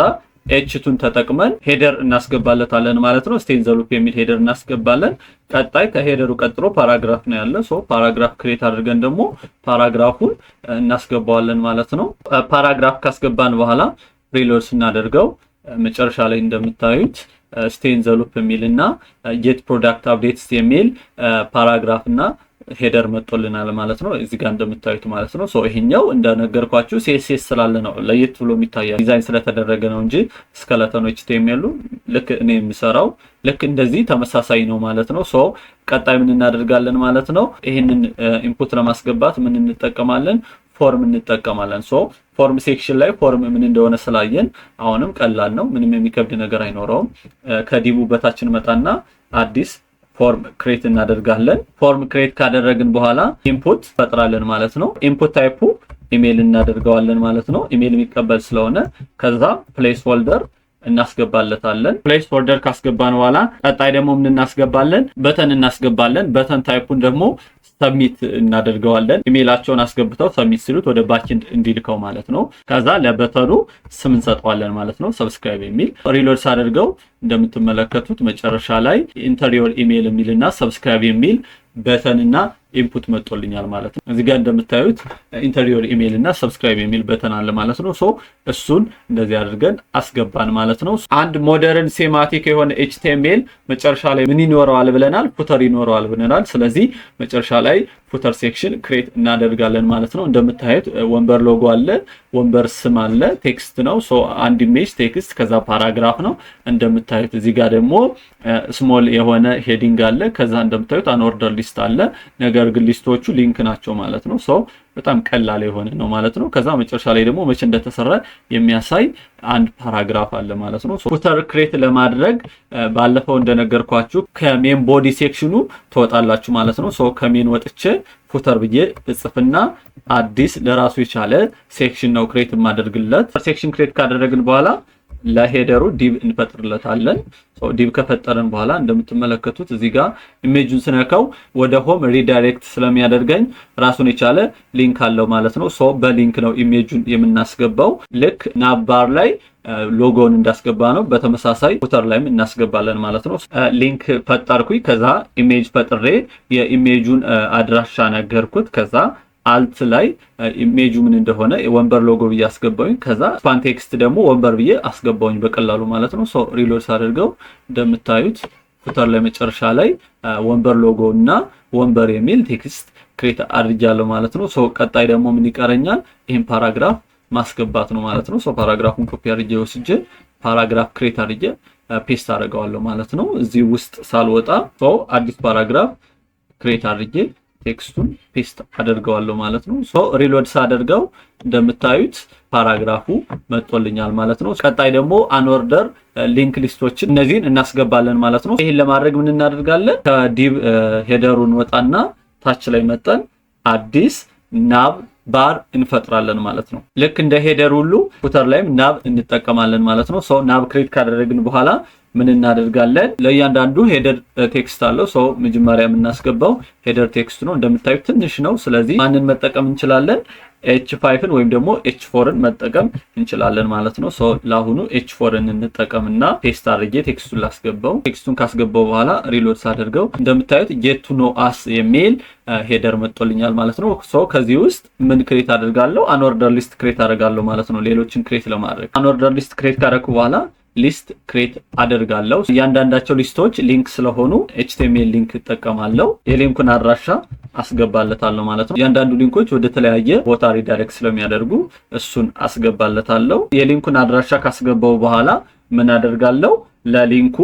h2ን ተጠቅመን ሄደር እናስገባለታለን ማለት ነው። ስቴይ ኢን ዘ ሉፕ የሚል ሄደር እናስገባለን። ቀጣይ ከሄደሩ ቀጥሎ ፓራግራፍ ነው ያለ። ፓራግራፍ ክሬት አድርገን ደግሞ ፓራግራፉን እናስገባዋለን ማለት ነው። ፓራግራፍ ካስገባን በኋላ ሪሎድ ስናደርገው መጨረሻ ላይ እንደምታዩት ስቴይ ኢን ዘ ሉፕ የሚልና ጌት ፕሮዳክት አፕዴትስ የሚል ፓራግራፍ እና ሄደር መጥቶልናል ማለት ነው። እዚህ ጋር እንደምታዩት ማለት ነው። ይሄኛው እንደነገርኳችሁ CSS ስላለ ነው ለየት ብሎ የሚታየው፣ ዲዛይን ስለተደረገ ነው እንጂ ስኬለተን HTML ልክ እኔ የምሰራው ልክ እንደዚህ ተመሳሳይ ነው ማለት ነው። ቀጣይ ምን እናደርጋለን ማለት ነው? ይሄንን ኢንፑት ለማስገባት ምን እንጠቀማለን? ፎርም እንጠቀማለን። ፎርም ሴክሽን ላይ ፎርም ምን እንደሆነ ስላየን አሁንም ቀላል ነው፣ ምንም የሚከብድ ነገር አይኖረውም። ከዲቡ በታችን መጣና አዲስ ፎርም ክሬት እናደርጋለን። ፎርም ክሬት ካደረግን በኋላ ኢንፑት ፈጥራለን ማለት ነው። ኢንፑት ታይፑ ኢሜል እናደርገዋለን ማለት ነው። ኢሜል የሚቀበል ስለሆነ ከዛ ፕሌስ ሆልደር እናስገባለታለን። ፕሌስ ሆልደር ካስገባን በኋላ ቀጣይ ደግሞ ምን እናስገባለን? በተን እናስገባለን። በተን ታይፑን ደግሞ ሰብሚት እናደርገዋለን። ኢሜላቸውን አስገብተው ሰብሚት ሲሉት ወደ ባክኤንድ እንዲልከው ማለት ነው። ከዛ ለበተኑ ስም እንሰጠዋለን ማለት ነው፣ ሰብስክራይብ የሚል። ሪሎድ ሳደርገው እንደምትመለከቱት መጨረሻ ላይ ኢንተሪዮር ኢሜል የሚልና ሰብስክራይብ የሚል በተንና ኢንፑት መጥቶልኛል ማለት ነው። እዚህ ጋር እንደምታዩት ኢንተሪዮር ኢሜል እና ሰብስክራይብ የሚል በተን አለ ማለት ነው። እሱን እንደዚህ አድርገን አስገባን ማለት ነው። አንድ ሞደርን ሴማቲክ የሆነ HTML መጨረሻ ላይ ምን ይኖረዋል ብለናል? ፉተር ይኖረዋል ብለናል። ስለዚህ መጨረሻ ላይ ፉተር ሴክሽን ክሬት እናደርጋለን ማለት ነው። እንደምታዩት ወንበር ሎጎ አለ፣ ወንበር ስም አለ፣ ቴክስት ነው። አንድ ኢሜጅ ቴክስት፣ ከዛ ፓራግራፍ ነው። እንደምታዩት እዚህ ጋር ደግሞ ስሞል የሆነ ሄዲንግ አለ። ከዛ እንደምታዩት አን ኦርደር ሊስት አለ። ነገር ግን ሊስቶቹ ሊንክ ናቸው ማለት ነው። በጣም ቀላል የሆነ ነው ማለት ነው። ከዛ መጨረሻ ላይ ደግሞ መቼ እንደተሰራ የሚያሳይ አንድ ፓራግራፍ አለ ማለት ነው። ፉተር ክሬት ለማድረግ ባለፈው እንደነገርኳችሁ ከሜን ቦዲ ሴክሽኑ ትወጣላችሁ ማለት ነው። ከሜን ወጥቼ ፉተር ብዬ እጽፍና አዲስ ለራሱ የቻለ ሴክሽን ነው ክሬት የማደርግለት። ሴክሽን ክሬት ካደረግን በኋላ ለሄደሩ ዲቭ እንፈጥርለታለን። ዲቭ ከፈጠረን በኋላ እንደምትመለከቱት እዚህ ጋር ኢሜጁን ስነካው ወደ ሆም ሪዳይሬክት ስለሚያደርገኝ ራሱን የቻለ ሊንክ አለው ማለት ነው። በሊንክ ነው ኢሜጁን የምናስገባው። ልክ ናባር ላይ ሎጎን እንዳስገባ ነው በተመሳሳይ ፉተር ላይም እናስገባለን ማለት ነው። ሊንክ ፈጠርኩኝ። ከዛ ኢሜጅ ፈጥሬ የኢሜጁን አድራሻ ነገርኩት። ከዛ አልት ላይ ኢሜጁ ምን እንደሆነ ወንበር ሎጎ ብዬ አስገባውኝ። ከዛ ስፓን ቴክስት ደግሞ ወንበር ብዬ አስገባውኝ በቀላሉ ማለት ነው። ሪሎድ ሳደርገው እንደምታዩት ፉተር ላይ መጨረሻ ላይ ወንበር ሎጎ እና ወንበር የሚል ቴክስት ክሬት አድርጃለሁ ማለት ነው። ቀጣይ ደግሞ ምን ይቀረኛል? ይሄን ፓራግራፍ ማስገባት ነው ማለት ነው። ሶ ፓራግራፉን ኮፒ አድርጌ ወስጄ ፓራግራፍ ክሬት አድርጌ ፔስት አደርገዋለሁ ማለት ነው። እዚህ ውስጥ ሳልወጣ ሶ አዲስ ፓራግራፍ ክሬት አድርጌ ቴክስቱን ፔስት አደርገዋለሁ ማለት ነው። ሶ ሪሎድ ሳደርገው እንደምታዩት ፓራግራፉ መጥቶልኛል ማለት ነው። ቀጣይ ደግሞ አንኦርደር ሊንክ ሊስቶችን እነዚህን እናስገባለን ማለት ነው። ይሄን ለማድረግ ምን እናደርጋለን? ከዲቭ ሄደሩን ወጣና ታች ላይ መጠን አዲስ ናብ ባር እንፈጥራለን ማለት ነው። ልክ እንደ ሄደር ሁሉ ፉተር ላይም ናብ እንጠቀማለን ማለት ነው። ሶ ናብ ክሬት ካደረግን በኋላ ምን እናደርጋለን? ለእያንዳንዱ ሄደር ቴክስት አለው። ሶ መጀመሪያ የምናስገባው ሄደር ቴክስት ነው። እንደምታዩት ትንሽ ነው። ስለዚህ ማንን መጠቀም እንችላለን? H5ን ወይም ደግሞ H4ን መጠቀም እንችላለን ማለት ነው። ሶ ለአሁኑ H4ን እንጠቀምና ፔስት አድርጌ ቴክስቱን ላስገባው። ቴክስቱን ካስገባው በኋላ ሪሎድ ሳደርገው እንደምታዩት get to know us የሚል ሄደር መጥቶልኛል ማለት ነው። ሶ ከዚህ ውስጥ ምን ክሬት አደርጋለሁ? አንኦርደር ሊስት ክሬት አደርጋለሁ ማለት ነው። ሌሎችን ክሬት ለማድረግ አንኦርደር ሊስት ክሬት ካደረኩ በኋላ ሊስት ክሬት አደርጋለሁ። እያንዳንዳቸው ሊስቶች ሊንክ ስለሆኑ HTML ሊንክ እጠቀማለሁ። የሊንኩን አድራሻ አስገባለታለሁ ማለት ነው። እያንዳንዱ ሊንኮች ወደ ተለያየ ቦታ ሪዳይሬክት ስለሚያደርጉ እሱን አስገባለታለሁ። የሊንኩን አድራሻ ካስገባው በኋላ ምን አደርጋለሁ? ለሊንኩ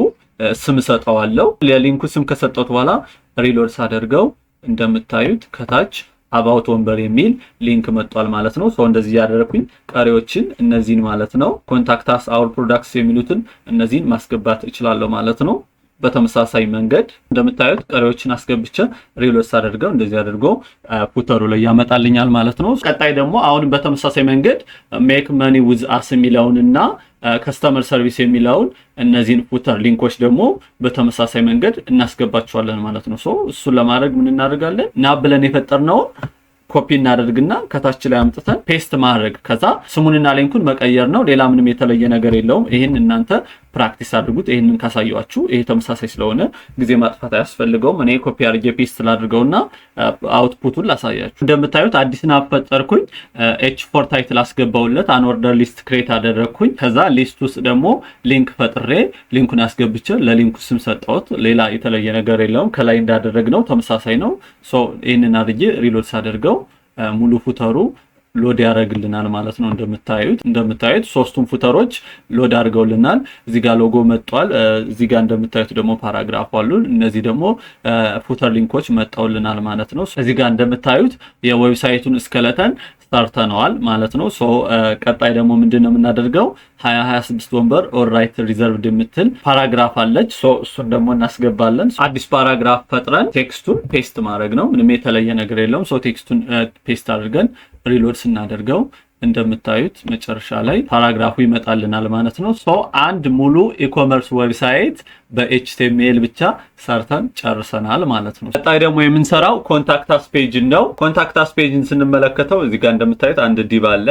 ስም ሰጠዋለሁ። ለሊንኩ ስም ከሰጠሁት በኋላ ሪሎድ ሳደርገው እንደምታዩት ከታች አባውት ወንበር የሚል ሊንክ መጥቷል ማለት ነው። ሶ እንደዚህ ያደረኩኝ ቀሪዎችን እነዚህን ማለት ነው ኮንታክት አስ አወር ፕሮዳክትስ የሚሉትን እነዚህን ማስገባት እችላለሁ ማለት ነው። በተመሳሳይ መንገድ እንደምታዩት ቀሪዎችን አስገብቼ ሪሎድ አድርገው እንደዚህ አድርጎ ፉተሩ ላይ ያመጣልኛል ማለት ነው። ቀጣይ ደግሞ አሁን በተመሳሳይ መንገድ ሜክ መኒ ዊዝ አስ የሚለውንና ከስተመር ሰርቪስ የሚለውን እነዚህን ፉተር ሊንኮች ደግሞ በተመሳሳይ መንገድ እናስገባቸዋለን ማለት ነው። ሶ እሱን ለማድረግ ምን እናደርጋለን? ናብ ብለን የፈጠርነው ኮፒ እናደርግና ከታች ላይ አምጥተን ፔስት ማድረግ ከዛ ስሙንና ሊንኩን መቀየር ነው። ሌላ ምንም የተለየ ነገር የለውም። ይሄን እናንተ ፕራክቲስ አድርጉት። ይሄንን ካሳያችሁ ይሄ ተመሳሳይ ስለሆነ ጊዜ ማጥፋት አያስፈልገውም። እኔ ኮፒ አድርጌ ፔስት ላድርገውና አውትፑቱን ላሳያችሁ። እንደምታዩት አዲስ ናብ ፈጠርኩኝ። H4 ታይትል አስገባውለት አንኦርደር ሊስት ክሬት አደረግኩኝ። ከዛ ሊስት ውስጥ ደግሞ ሊንክ ፈጥሬ ሊንኩን አስገብቼ ለሊንኩ ስም ሰጠሁት። ሌላ የተለየ ነገር የለውም። ከላይ እንዳደረግነው ተመሳሳይ ነው። ሶ ይሄንን አድርጌ ሪሎድ ሳደርገው ሙሉ ፉተሩ ሎድ ያደርግልናል ማለት ነው። እንደምታዩት ሶስቱም ፉተሮች ሎድ አድርገውልናል። እዚህ ጋር ሎጎ መጥቷል። እዚህ ጋር እንደምታዩት ደግሞ ፓራግራፍ አሉ። እነዚህ ደግሞ ፉተር ሊንኮች መጣውልናል ማለት ነው። እዚህ ጋር እንደምታዩት የዌብሳይቱን ስኬለተን ሰርተነዋል ማለት ነው። ሶ ቀጣይ ደግሞ ምንድነው የምናደርገው? 2026 ወንበር ኦል ራይት ሪዘርቭድ የምትል ፓራግራፍ አለች። ሶ እሱን ደግሞ እናስገባለን። አዲስ ፓራግራፍ ፈጥረን ቴክስቱን ፔስት ማድረግ ነው። ምንም የተለየ ነገር የለውም። ሶ ቴክስቱን ፔስት አድርገን ሪሎድ ስናደርገው እንደምታዩት መጨረሻ ላይ ፓራግራፉ ይመጣልናል ማለት ነው። ሶ አንድ ሙሉ ኢኮመርስ ዌብሳይት በኤችቲኤምኤል ብቻ ሰርተን ጨርሰናል ማለት ነው። ቀጣይ ደግሞ የምንሰራው ኮንታክት አስ ፔጅ ነው። ኮንታክት አስ ፔጅን ስንመለከተው እዚህ ጋር እንደምታዩት አንድ ዲቭ አለ፣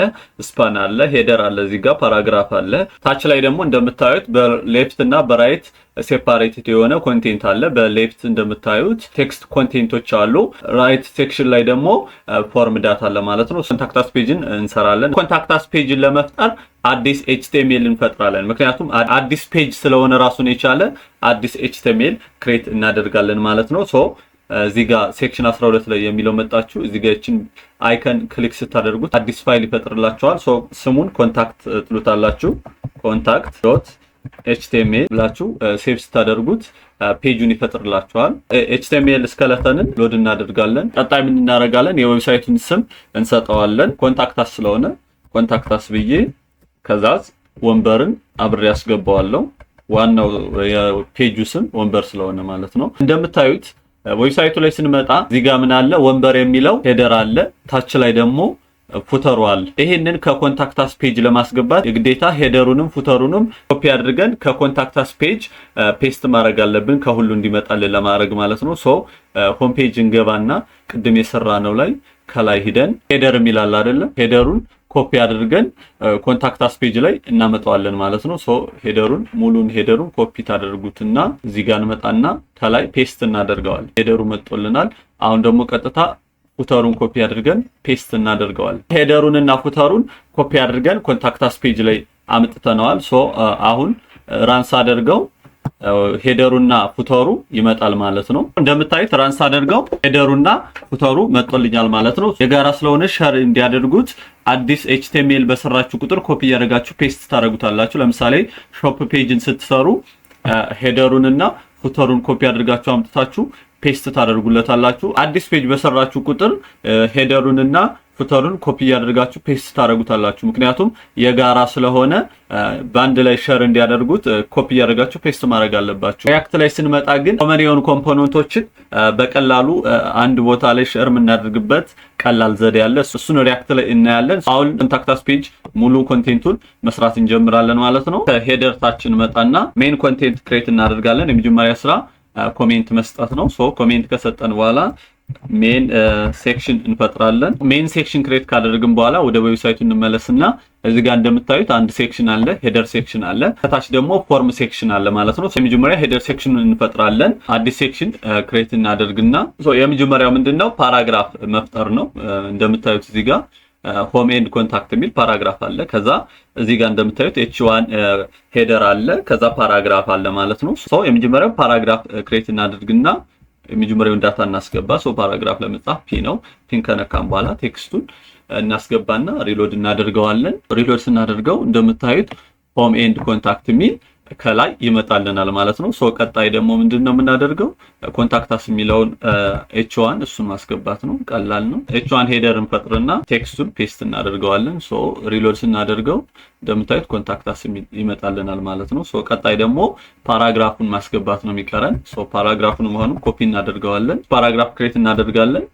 ስፓን አለ፣ ሄደር አለ፣ እዚህ ጋር ፓራግራፍ አለ። ታች ላይ ደግሞ እንደምታዩት በሌፍት እና በራይት ሴፓሬትድ የሆነ ኮንቴንት አለ። በሌፍት እንደምታዩት ቴክስት ኮንቴንቶች አሉ። ራይት ሴክሽን ላይ ደግሞ ፎርም ዳታ አለ ማለት ነው። ኮንታክት አስ ፔጅን እንሰራለን። ኮንታክት አስ ፔጅን ለመፍጠር አዲስ ኤችቲኤምኤል እንፈጥራለን። ምክንያቱም አዲስ ፔጅ ስለሆነ ራሱን የቻለ አዲስ ኤችቲኤምኤል ክሬት እናደርጋለን ማለት ነው። ሶ እዚህ ጋር ሴክሽን 12 ላይ የሚለው መጣችሁ እዚህ ጋር እቺን አይከን ክሊክ ስታደርጉት አዲስ ፋይል ይፈጥርላችኋል። ሶ ስሙን ኮንታክት ትሉታላችሁ። contact.html ብላችሁ ሴቭ ስታደርጉት ፔጁን ይፈጥርላችኋል። ኤችቲኤምኤል ስኬለተንን ሎድ እናደርጋለን። ቀጣይ ምን እናደርጋለን? የዌብሳይቱን ስም እንሰጠዋለን። ኮንታክታስ ስለሆነ ኮንታክታስ ብዬ ከዛስ ወንበርን አብሬ ያስገባዋለሁ። ዋናው የፔጁ ስም ወንበር ስለሆነ ማለት ነው። እንደምታዩት ዌብሳይቱ ላይ ስንመጣ እዚህ ጋር ምን አለ? ወንበር የሚለው ሄደር አለ። ታች ላይ ደግሞ ፉተሩ አለ። ይሄንን ከኮንታክታስ ፔጅ ለማስገባት የግዴታ ሄደሩንም ፉተሩንም ኮፒ አድርገን ከኮንታክታስ ፔጅ ፔስት ማድረግ አለብን፣ ከሁሉ እንዲመጣልን ለማድረግ ማለት ነው። ሶ ሆም ፔጅ እንገባና ቅድም የሰራነው ላይ ከላይ ሂደን ሄደር የሚላል አይደለም፣ ሄደሩን ኮፒ አድርገን ኮንታክታስ ፔጅ ላይ እናመጣዋለን ማለት ነው። ሶ ሄደሩን ሙሉን ሄደሩን ኮፒ ታደርጉትና እዚህ ጋር እንመጣና ከላይ ፔስት እናደርገዋለን። ሄደሩ መጥቶልናል። አሁን ደግሞ ቀጥታ ፉተሩን ኮፒ አድርገን ፔስት እናደርገዋለን። ሄደሩን እና ፉተሩን ኮፒ አድርገን ኮንታክታስ ፔጅ ላይ አምጥተነዋል። ሶ አሁን ራንስ አድርገው ሄደሩና ፉተሩ ይመጣል ማለት ነው። እንደምታዩት ራንስ አድርገው ሄደሩና ፉተሩ መጥቶልኛል ማለት ነው። የጋራ ስለሆነ ሼር እንዲያደርጉት አዲስ HTML በሰራችሁ ቁጥር ኮፒ ያደርጋችሁ ፔስት ታደርጉታላችሁ። ለምሳሌ ሾፕ ፔጅን ስትሰሩ ሄደሩንና ፉተሩን ኮፒ አድርጋችሁ አምጥታችሁ ፔስት ታደርጉለታላችሁ። አዲስ ፔጅ በሰራችሁ ቁጥር ሄደሩንና ፉተሩን ኮፒ ያደርጋችሁ ፔስት ታደርጉታላችሁ። ምክንያቱም የጋራ ስለሆነ ባንድ ላይ ሼር እንዲያደርጉት ኮፒ ያደርጋችሁ ፔስት ማድረግ አለባችሁ። ሪያክት ላይ ስንመጣ ግን ኮመን የሆኑ ኮምፖነንቶችን በቀላሉ አንድ ቦታ ላይ ሼር የምናደርግበት ቀላል ዘዴ ያለ እሱን ሪያክት ላይ እናያለን። አሁን ኮንታክት አስ ፔጅ ሙሉ ኮንቴንቱን መስራት እንጀምራለን ማለት ነው። ከሄደር ታችን መጣና ሜን ኮንቴንት ክሬት እናደርጋለን። የመጀመሪያ ስራ ኮሜንት መስጠት ነው። ሶ ኮሜንት ከሰጠን በኋላ ሜን ሴክሽን እንፈጥራለን። ሜን ሴክሽን ክሬት ካደረግን በኋላ ወደ ዌብሳይቱ እንመለስና እዚህ ጋር እንደምታዩት አንድ ሴክሽን አለ፣ ሄደር ሴክሽን አለ። ከታች ደግሞ ፎርም ሴክሽን አለ ማለት ነው። የመጀመሪያ ሄደር ሴክሽኑን እንፈጥራለን። አዲስ ሴክሽን ክሬት እናደርግና የመጀመሪያው ምንድነው ፓራግራፍ መፍጠር ነው። እንደምታዩት እዚህ ጋር ሆም ኤንድ ኮንታክት የሚል ፓራግራፍ አለ። ከዛ እዚህ ጋር እንደምታዩት h1 ሄደር አለ፣ ከዛ ፓራግራፍ አለ ማለት ነው። የመጀመሪያው ፓራግራፍ ክሬት እናደርግና የመጀመሪያውን ዳታ እናስገባ። ፓራግራፍ ለመጻፍ ፒ ነው። ፒን ከነካም በኋላ ቴክስቱን እናስገባና ሪሎድ እናደርገዋለን። ሪሎድ ስናደርገው እንደምታዩት ሆም ኤንድ ኮንታክት የሚል ከላይ ይመጣልናል ማለት ነው። ቀጣይ ደግሞ ምንድነው የምናደርገው ኮንታክታስ የሚለውን h1 እሱን ማስገባት ነው። ቀላል ነው። h1 ሄደር እንፈጥርና ቴክስቱን ፔስት እናደርገዋለን። ሪሎድ ስናደርገው እንደምታዩት ኮንታክታስ ይመጣልናል ማለት ነው። ቀጣይ ደግሞ ፓራግራፉን ማስገባት ነው የሚቀረን። ፓራግራፉን መሆኑን ኮፒ እናደርገዋለን። ፓራግራፍ ክሬት እናደርጋለን።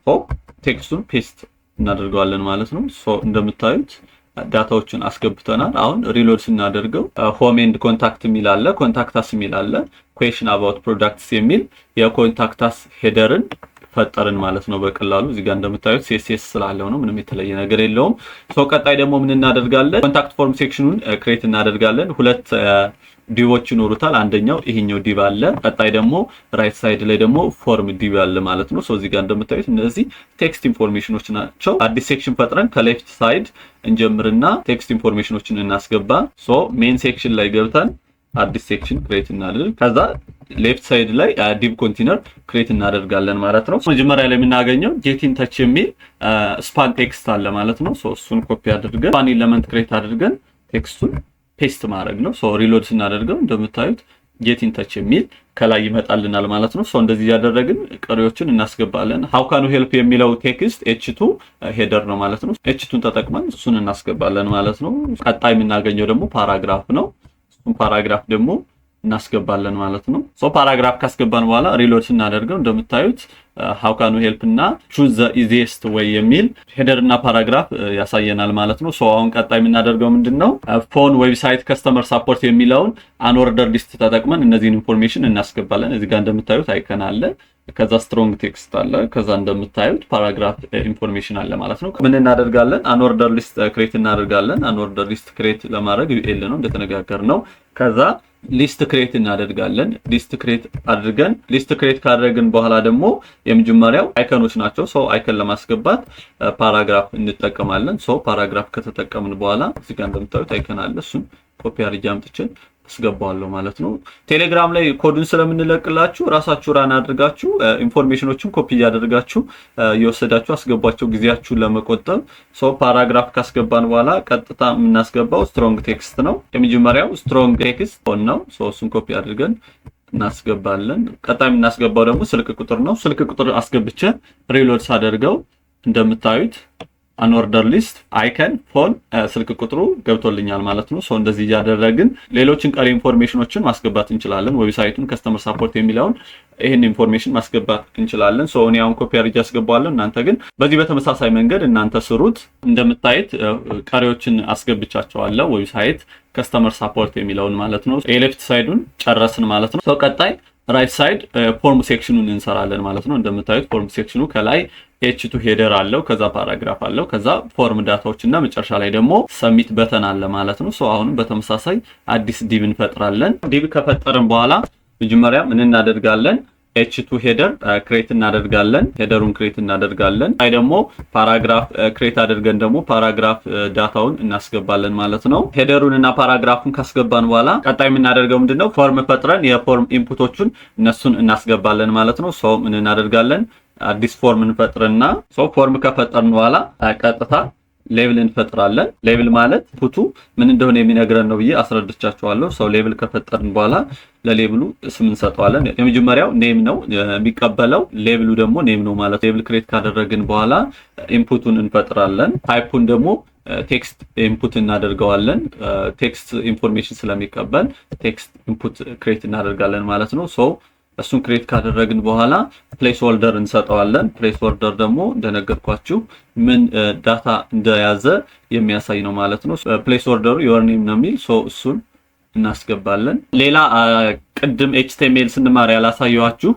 ቴክስቱን ፔስት እናደርገዋለን ማለት ነው። እንደምታዩት ዳታዎችን አስገብተናል። አሁን ሪሎድ ስናደርገው ሆም ኤንድ ኮንታክት የሚል አለ፣ ኮንታክታስ የሚል አለ፣ ኩዌሽን አባውት ፕሮዳክትስ የሚል የኮንታክታስ ሄደርን ፈጠርን ማለት ነው በቀላሉ። እዚህ ጋር እንደምታዩት CSS ስላለው ነው፣ ምንም የተለየ ነገር የለውም። ቀጣይ ደግሞ ምን እናደርጋለን? ኮንታክት ፎርም ሴክሽኑን ክሬት እናደርጋለን። ሁለት ዲቮች ይኖሩታል። አንደኛው ይሄኛው ዲቭ አለ፣ ቀጣይ ደግሞ ራይት ሳይድ ላይ ደግሞ ፎርም ዲቭ አለ ማለት ነው። እዚህ ጋር እንደምታዩት እነዚህ ቴክስት ኢንፎርሜሽኖች ናቸው። አዲስ ሴክሽን ፈጥረን ከሌፍት ሳይድ እንጀምርና ቴክስት ኢንፎርሜሽኖችን እናስገባ። ሜን ሴክሽን ላይ ገብተን አዲስ ሴክሽን ክሬት እናደርግ። ከዛ ሌፍት ሳይድ ላይ ዲቭ ኮንቴነር ክሬት እናደርጋለን ማለት ነው። መጀመሪያ ላይ የምናገኘው ጌት ኢን ተች የሚል ስፓን ቴክስት አለ ማለት ነው። እሱን ኮፒ አድርገን ስፓን ኤሌመንት ክሬት አድርገን ቴክስቱን ፔስት ማድረግ ነው። ሪሎድ ስናደርገው እንደምታዩት ጌት ኢን ተች የሚል ከላይ ይመጣልናል ማለት ነው። እንደዚህ ያደረግን ቀሪዎችን እናስገባለን። ሃው ካን ዩ ሄልፕ የሚለው ቴክስት h2 ሄደር ነው ማለት ነው። h2ን ተጠቅመን እሱን እናስገባለን ማለት ነው። ቀጣይ የምናገኘው ደግሞ ፓራግራፍ ነው። እሱን ፓራግራፍ ደግሞ እናስገባለን ማለት ነው። ፓራግራፍ ካስገባን በኋላ ሪሎድ ስናደርገው እንደምታዩት how can we help እና choose the easiest way የሚል ሄደር እና ፓራግራፍ ያሳየናል ማለት ነው። አሁን ቀጣይ የምናደርገው ምንድነው ፎን ዌብሳይት ከስተመር ሳፖርት የሚለውን አንኦርደር ሊስት ተጠቅመን እነዚህን ኢንፎርሜሽን እናስገባለን። እዚህ ጋር እንደምታዩት አይከን አለ፣ ከዛ ስትሮንግ ቴክስት አለ፣ ከዛ እንደምታዩት ፓራግራፍ ኢንፎርሜሽን አለ ማለት ነው። ምን እናደርጋለን? አንኦርደር ሊስት ክሬት እናደርጋለን። አንኦርደር ሊስት ክሬት ለማድረግ ዩኤል ነው እንደተነጋገርነው። ከዛ ሊስት ክሬት እናደርጋለን። ሊስት ክሬት አድርገን ሊስት ክሬት ካደረግን በኋላ ደግሞ የመጀመሪያው አይከኖች ናቸው። አይከን ለማስገባት ፓራግራፍ እንጠቀማለን። ፓራግራፍ ከተጠቀምን በኋላ እዚህ ጋር እንደምታዩት አይከን አለ። እሱን ኮፒ አድርጌ አምጥቼ አስገባዋለሁ ማለት ነው። ቴሌግራም ላይ ኮዱን ስለምንለቅላችሁ ራሳችሁ ራን አድርጋችሁ ኢንፎርሜሽኖችን ኮፒ ያደርጋችሁ እየወሰዳችሁ አስገቧቸው ጊዜያችሁን ለመቆጠብ። ፓራግራፍ ካስገባን በኋላ ቀጥታ የምናስገባው ስትሮንግ ቴክስት ነው። የመጀመሪያው ስትሮንግ ቴክስት ነው። እሱን ኮፒ አድርገን እናስገባለን። ቀጣይ የምናስገባው ደግሞ ስልክ ቁጥር ነው። ስልክ ቁጥር አስገብቼ ሪሎድ ሳደርገው እንደምታዩት አንኦርደር ሊስት አይከን ፎን ስልክ ቁጥሩ ገብቶልኛል ማለት ነው። እንደዚህ ያደረግን ሌሎችን ቀሪ ኢንፎርሜሽኖችን ማስገባት እንችላለን። ዌብሳይቱን ከስተመር ሳፖርት የሚለውን ይሄን ኢንፎርሜሽን ማስገባት እንችላለን። እኔ አሁን ኮፒ አድርጌ አስገባዋለሁ። እናንተ ግን በዚህ በተመሳሳይ መንገድ እናንተ ስሩት። እንደምታዩት ቀሪዎችን አስገብቻቸዋለሁ። ዌብሳይት ከስተመር ሳፖርት የሚለውን ማለት ነው። የሌፍት ሳይዱን ጨረስን ማለት ነው። ቀጣይ ራይት ሳይድ ፎርም ሴክሽኑን እንሰራለን ማለት ነው። እንደምታዩት ፎርም ሴክሽኑ ከላይ h2 ሄደር አለው፣ ከዛ ፓራግራፍ አለው፣ ከዛ ፎርም ዳታዎች እና መጨረሻ ላይ ደግሞ ሰሚት በተን አለ ማለት ነው። አሁንም በተመሳሳይ አዲስ ዲቭ እንፈጥራለን። ዲቭ ከፈጠርን በኋላ መጀመሪያ ምን እናደርጋለን? h2 ሄደር ክሬት እናደርጋለን። ሄደሩን ክሬት እናደርጋለን። አይ ደግሞ ፓራግራፍ ክሬት አድርገን ደግሞ ፓራግራፍ ዳታውን እናስገባለን ማለት ነው። ሄደሩን እና ፓራግራፉን ካስገባን በኋላ ቀጣይ የምናደርገው ምንድነው ፎርም ፈጥረን የፎርም ኢንፑቶቹን እነሱን እናስገባለን ማለት ነው። ምን እናደርጋለን? አዲስ ፎርም እንፈጥርና ፎርም ከፈጠርን በኋላ ቀጥታ ሌብል እንፈጥራለን። ሌብል ማለት ኢንፑቱ ምን እንደሆነ የሚነግረን ነው ብዬ አስረድቻችኋለሁ። ሰው ሌብል ከፈጠርን በኋላ ለሌብሉ ስም እንሰጠዋለን። የመጀመሪያው ኔም ነው የሚቀበለው፣ ሌብሉ ደግሞ ኔም ነው ማለት። ሌብል ክሬት ካደረግን በኋላ ኢንፑቱን እንፈጥራለን። ታይፑን ደግሞ ቴክስት ኢንፑት እናደርገዋለን። ቴክስት ኢንፎርሜሽን ስለሚቀበል ቴክስት ኢንፑት ክሬት እናደርጋለን ማለት ነው። ሶ እሱን ክሬት ካደረግን በኋላ ፕሌስ ሆልደር እንሰጠዋለን። ፕሌስ ሆልደር ደግሞ እንደነገርኳችሁ ምን ዳታ እንደያዘ የሚያሳይ ነው ማለት ነው። ፕሌስ ሆልደሩ ዮር ኔም ነው የሚል ሶ እሱን እናስገባለን። ሌላ ቅድም ኤችቲኤምኤል ስንማር ያላሳየዋችሁ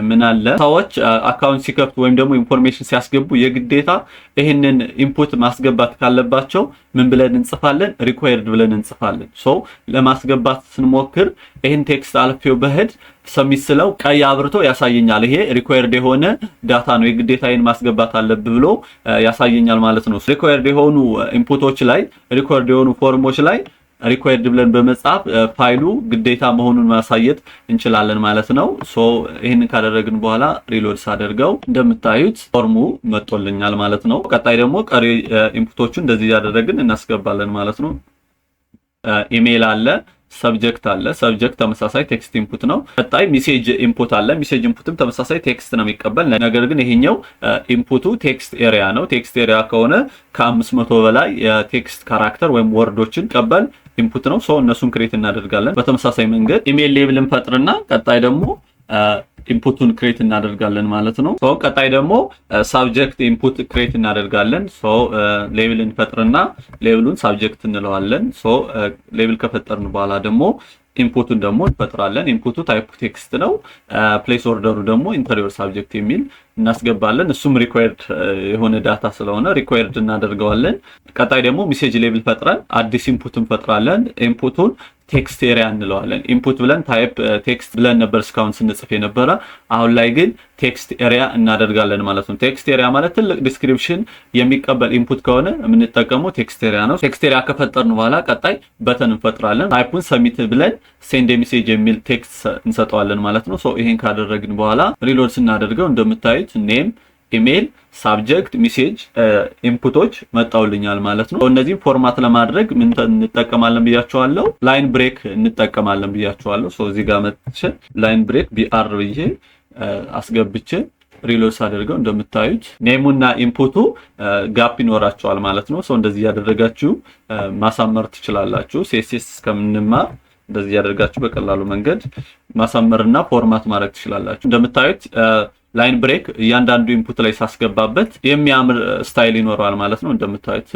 ምን አለ፣ ሰዎች አካውንት ሲከፍቱ ወይም ደግሞ ኢንፎርሜሽን ሲያስገቡ የግዴታ ይሄንን ኢንፑት ማስገባት ካለባቸው ምን ብለን እንጽፋለን? ሪኳየርድ ብለን እንጽፋለን። ሶ ለማስገባት ስንሞክር ይሄን ቴክስት አልፌው በሄድ ሰሚት ስለው ቀይ አብርቶ ያሳየኛል። ይሄ ሪኳየርድ የሆነ ዳታ ነው፣ የግዴታ ይሄን ማስገባት አለብህ ብሎ ያሳየኛል ማለት ነው። ሪኳየርድ የሆኑ ኢንፑቶች ላይ፣ ሪኳየርድ የሆኑ ፎርሞች ላይ ሪኳየርድ ብለን በመጻፍ ፋይሉ ግዴታ መሆኑን ማሳየት እንችላለን ማለት ነው። ሶ ይሄንን ካደረግን በኋላ ሪሎድ ሳደርገው እንደምታዩት ፎርሙ መጥቶልኛል ማለት ነው። ቀጣይ ደግሞ ቀሪ ኢንፑቶቹን እንደዚህ ያደረግን እናስገባለን ማለት ነው። ኢሜል አለ፣ ሰብጀክት አለ። ሰብጀክት ተመሳሳይ ቴክስት ኢንፑት ነው። ቀጣይ ሜሴጅ ኢንፑት አለ። ሜሴጅ ኢንፑትም ተመሳሳይ ቴክስት ነው የሚቀበል። ነገር ግን ይሄኛው ኢንፑቱ ቴክስት ኤሪያ ነው። ቴክስት ኤሪያ ከሆነ ከ500 በላይ የቴክስት ካራክተር ወይም ወርዶችን ቀበል ኢንፑት ነው። ሶ እነሱን ክሬት እናደርጋለን። በተመሳሳይ መንገድ ኢሜል ሌብል እንፈጥርና ቀጣይ ደግሞ ኢንፑቱን ክሬት እናደርጋለን ማለት ነው። ሶ ቀጣይ ደግሞ ሳብጀክት ኢንፑት ክሬት እናደርጋለን። ሶ ሌብል እንፈጥርና ሌብሉን ሳብጀክት እንለዋለን። ሶ ሌብል ከፈጠርን በኋላ ደግሞ ኢንፑቱን ደግሞ እንፈጥራለን። ኢንፑቱ ታይፕ ቴክስት ነው። ፕሌስ ኦርደሩ ደግሞ ኢንተሪዮር ሳብጀክት የሚል እናስገባለን። እሱም ሪኳየርድ የሆነ ዳታ ስለሆነ ሪኳየርድ እናደርገዋለን። ቀጣይ ደግሞ ሜሴጅ ሌብል ፈጥረን አዲስ ኢንፑት እንፈጥራለን። ኢንፑቱን ቴክስት ኤሪያ እንለዋለን። ኢንፑት ብለን ታይፕ ቴክስት ብለን ነበር እስካሁን ስንጽፍ የነበረ። አሁን ላይ ግን ቴክስት ኤሪያ እናደርጋለን ማለት ነው። ቴክስት ኤሪያ ማለት ትልቅ ዲስክሪፕሽን የሚቀበል ኢንፑት ከሆነ የምንጠቀመው ቴክስት ኤሪያ ነው። ቴክስት ኤሪያ ከፈጠርን በኋላ ቀጣይ በተን እንፈጥራለን። ታይፑን ሰሚት ብለን ሴንድ ሜሴጅ የሚል ቴክስት እንሰጠዋለን ማለት ነው። ሶ ይሄን ካደረግን በኋላ ሪሎድ ስናደርገው እንደምታዩት ኔም፣ ኢሜል፣ ሳብጀክት፣ ሜሴጅ ኢንፑቶች መጣውልኛል ማለት ነው። እነዚህን ፎርማት ለማድረግ ምን እንጠቀማለን ብያቸዋለሁ? ላይን ብሬክ እንጠቀማለን ብያቸዋለሁ። ሶ እዚህ ጋር መጥቼ ላይን ብሬክ ቢአር ብዬ አስገብቼ ሪሎድ አድርገው እንደምታዩት ኔሙና ኢንፑቱ ጋፕ ይኖራቸዋል ማለት ነው። ሶ እንደዚህ ያደረጋችሁ ማሳመር ትችላላችሁ። ሲኤስኤስ እስከምንማር እንደዚህ ያደርጋችሁ በቀላሉ መንገድ ማሳመርና ፎርማት ማድረግ ትችላላችሁ። እንደምታዩት ላይን ብሬክ እያንዳንዱ ኢንፑት ላይ ሳስገባበት የሚያምር ስታይል ይኖረዋል ማለት ነው። እንደምታዩት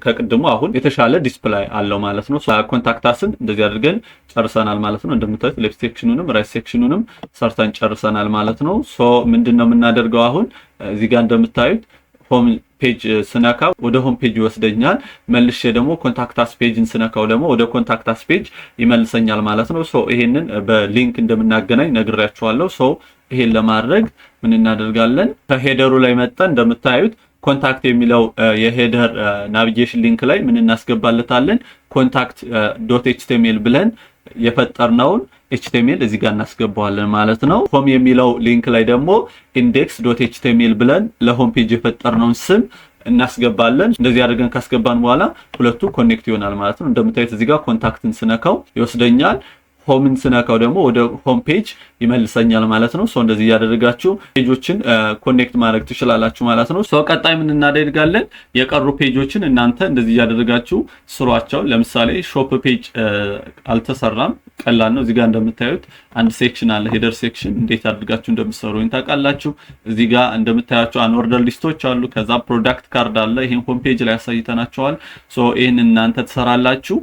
ከቅድሙ አሁን የተሻለ ዲስፕላይ አለው ማለት ነው። ኮንታክታስን እንደዚህ አድርገን ጨርሰናል ማለት ነው። እንደምታዩት ሌፍት ሴክሽኑንም ራይት ሴክሽኑንም ሰርተን ጨርሰናል ማለት ነው። ሶ ምንድነው የምናደርገው አሁን እዚህ ጋር እንደምታዩት ሆም ፔጅ ስነካው ወደ ሆም ፔጅ ይወስደኛል። መልሼ ደግሞ ኮንታክታስ ፔጅን ስነካው ደግሞ ወደ ኮንታክታስ ፔጅ ይመልሰኛል ማለት ነው። ሶ ይሄንን በሊንክ እንደምናገናኝ ነግሬያችኋለሁ። ሶ ይሄን ለማድረግ ምን እናደርጋለን? ከሄደሩ ላይ መጣን እንደምታዩት ኮንታክት የሚለው የሄደር ናቪጌሽን ሊንክ ላይ ምን እናስገባለታለን? ኮንታክት ዶት ኤችቲኤምኤል ብለን የፈጠርነውን ኤችቲኤምኤል እዚህ ጋር እናስገባዋለን ማለት ነው። ሆም የሚለው ሊንክ ላይ ደግሞ ኢንዴክስ ዶት ኤችቲኤምኤል ብለን ለሆም ፔጅ የፈጠርነውን ስም እናስገባለን። እንደዚህ አድርገን ካስገባን በኋላ ሁለቱ ኮኔክት ይሆናል ማለት ነው። እንደምታዩት እዚህ ጋር ኮንታክትን ስነካው ይወስደኛል። ሆምን ስነካው ደግሞ ወደ ሆም ፔጅ ይመልሰኛል ማለት ነው። ሶ እንደዚህ ያደረጋችሁ ፔጆችን ኮኔክት ማድረግ ትችላላችሁ ማለት ነው። ሶ ቀጣይ ምን እናደርጋለን? የቀሩ ፔጆችን እናንተ እንደዚህ ያደረጋችሁ ስሯቸው። ለምሳሌ ሾፕ ፔጅ አልተሰራም፣ ቀላል ነው። እዚህ ጋር እንደምታዩት አንድ ሴክሽን አለ፣ ሄደር ሴክሽን። እንዴት አድርጋችሁ እንደምትሰሩ ታውቃላችሁ። እዚህ ጋር እንደምታያችሁ አንኦርደር ሊስቶች አሉ። ከዛ ፕሮዳክት ካርድ አለ። ይሄን ሆም ፔጅ ላይ ያሳይተናቸዋል። ሶ ይሄን እናንተ ትሰራላችሁ።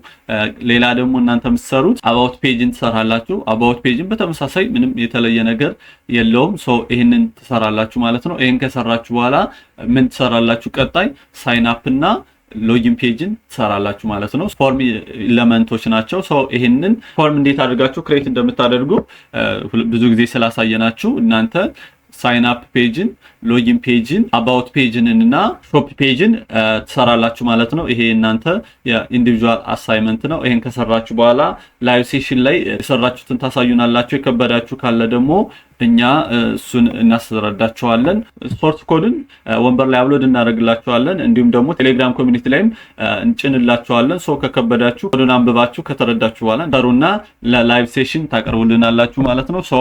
ሌላ ደግሞ እናንተ የምትሰሩት አባውት ፔጅን ትሰራላችሁ። አባውት ፔጅን በተመሳሳይ ምንም የተለየ ነገር የለውም። ሶ ይሄንን ትሰራላችሁ ማለት ነው። ይሄን ከሰራችሁ በኋላ ምን ትሰራላችሁ? ቀጣይ ሳይን አፕ እና ሎጊን ፔጅን ትሰራላችሁ ማለት ነው። ፎርም ኤሌመንቶች ናቸው። ሶ ይሄንን ፎርም እንዴት አድርጋችሁ ክሬት እንደምታደርጉ ብዙ ጊዜ ስላሳየናችሁ እናንተ ሳይን አፕ ፔጅን፣ ሎጊን ፔጅን፣ አባውት ፔጅን እና ሾፕ ፔጅን ትሰራላችሁ ማለት ነው። ይሄ እናንተ የኢንዲቪጁዋል አሳይመንት ነው። ይሄን ከሰራችሁ በኋላ ላይቭ ሴሽን ላይ የሰራችሁትን ታሳዩናላችሁ። የከበዳችሁ ካለ ደግሞ እኛ እሱን እናስረዳቸዋለን። ሶርስ ኮድን ወንበር ላይ አፕሎድ እናደርግላቸዋለን። እንዲሁም ደግሞ ቴሌግራም ኮሚኒቲ ላይም እንጭንላቸዋለን። ሶ ከከበዳችሁ ኮዱን አንብባችሁ ከተረዳችሁ በኋላ ተሩና ለላይቭ ሴሽን ታቀርቡልናላችሁ ማለት ነው። ሶ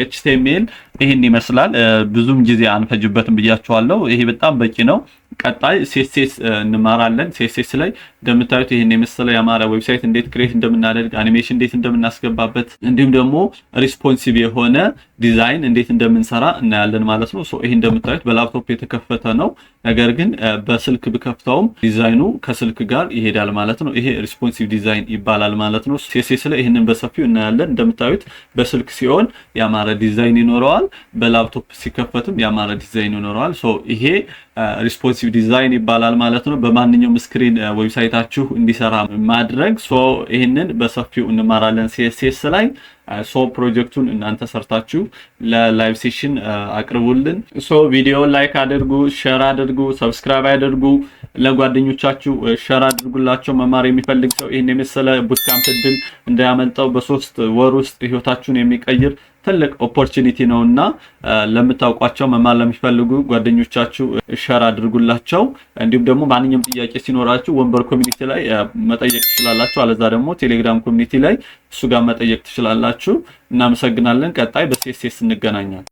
ኤችቲኤምኤል ይሄን ይመስላል። ብዙም ጊዜ አንፈጅበትም ብያችኋለሁ። ይሄ በጣም በቂ ነው። ቀጣይ ሲኤስኤስ እንማራለን። ሲኤስኤስ ላይ እንደምታዩት ይሄን የመሰለ ያማረ ዌብሳይት እንዴት ክሬት እንደምናደርግ፣ አኒሜሽን እንዴት እንደምናስገባበት፣ እንዲሁም ደግሞ ሪስፖንሲቭ የሆነ ዲዛይን እንዴት እንደምንሰራ እናያለን ማለት ነው። ሶ ይሄ እንደምታዩት በላፕቶፕ የተከፈተ ነው። ነገር ግን በስልክ ብከፍተውም ዲዛይኑ ከስልክ ጋር ይሄዳል ማለት ነው። ይሄ ሪስፖንሲቭ ዲዛይን ይባላል ማለት ነው። ሲኤስኤስ ላይ ይሄንን በሰፊው እናያለን። እንደምታዩት በስልክ ሲሆን ያማረ ዲዛይን ይኖረዋል፣ በላፕቶፕ ሲከፈትም ያማረ ዲዛይን ይኖረዋል። ሶ ይሄ ሪስፖንሲቭ ዲዛይን ይባላል ማለት ነው። በማንኛውም ስክሪን ዌብሳይታችሁ እንዲሰራ ማድረግ። ሶ ይሄንን በሰፊው እንማራለን ሲኤስኤስ ላይ። ሶ ፕሮጀክቱን እናንተ ሰርታችሁ ለላይቭ ሴሽን አቅርቡልን። ሶ ቪዲዮ ላይክ አድርጉ፣ ሼር አድርጉ፣ ሰብስክራይብ አድርጉ፣ ለጓደኞቻችሁ ሼር አድርጉላቸው። መማር የሚፈልግ ሰው ይሄን የመሰለ ቡትካምፕ እድል እንዳያመልጠው። በ3 ወር ውስጥ ህይወታችሁን የሚቀይር ትልቅ ኦፖርቹኒቲ ነውና ለምታውቋቸው መማር ለሚፈልጉ ጓደኞቻችሁ ሼር አድርጉላቸው። እንዲሁም ደግሞ ማንኛውም ጥያቄ ሲኖራችሁ ወንበር ኮሚኒቲ ላይ መጠየቅ ትችላላችሁ። አለዛ ደግሞ ቴሌግራም ኮሚኒቲ ላይ እሱ ጋር መጠየቅ ትችላላችሁ። እናመሰግናለን። ቀጣይ በሲኤስኤስ እንገናኛለን።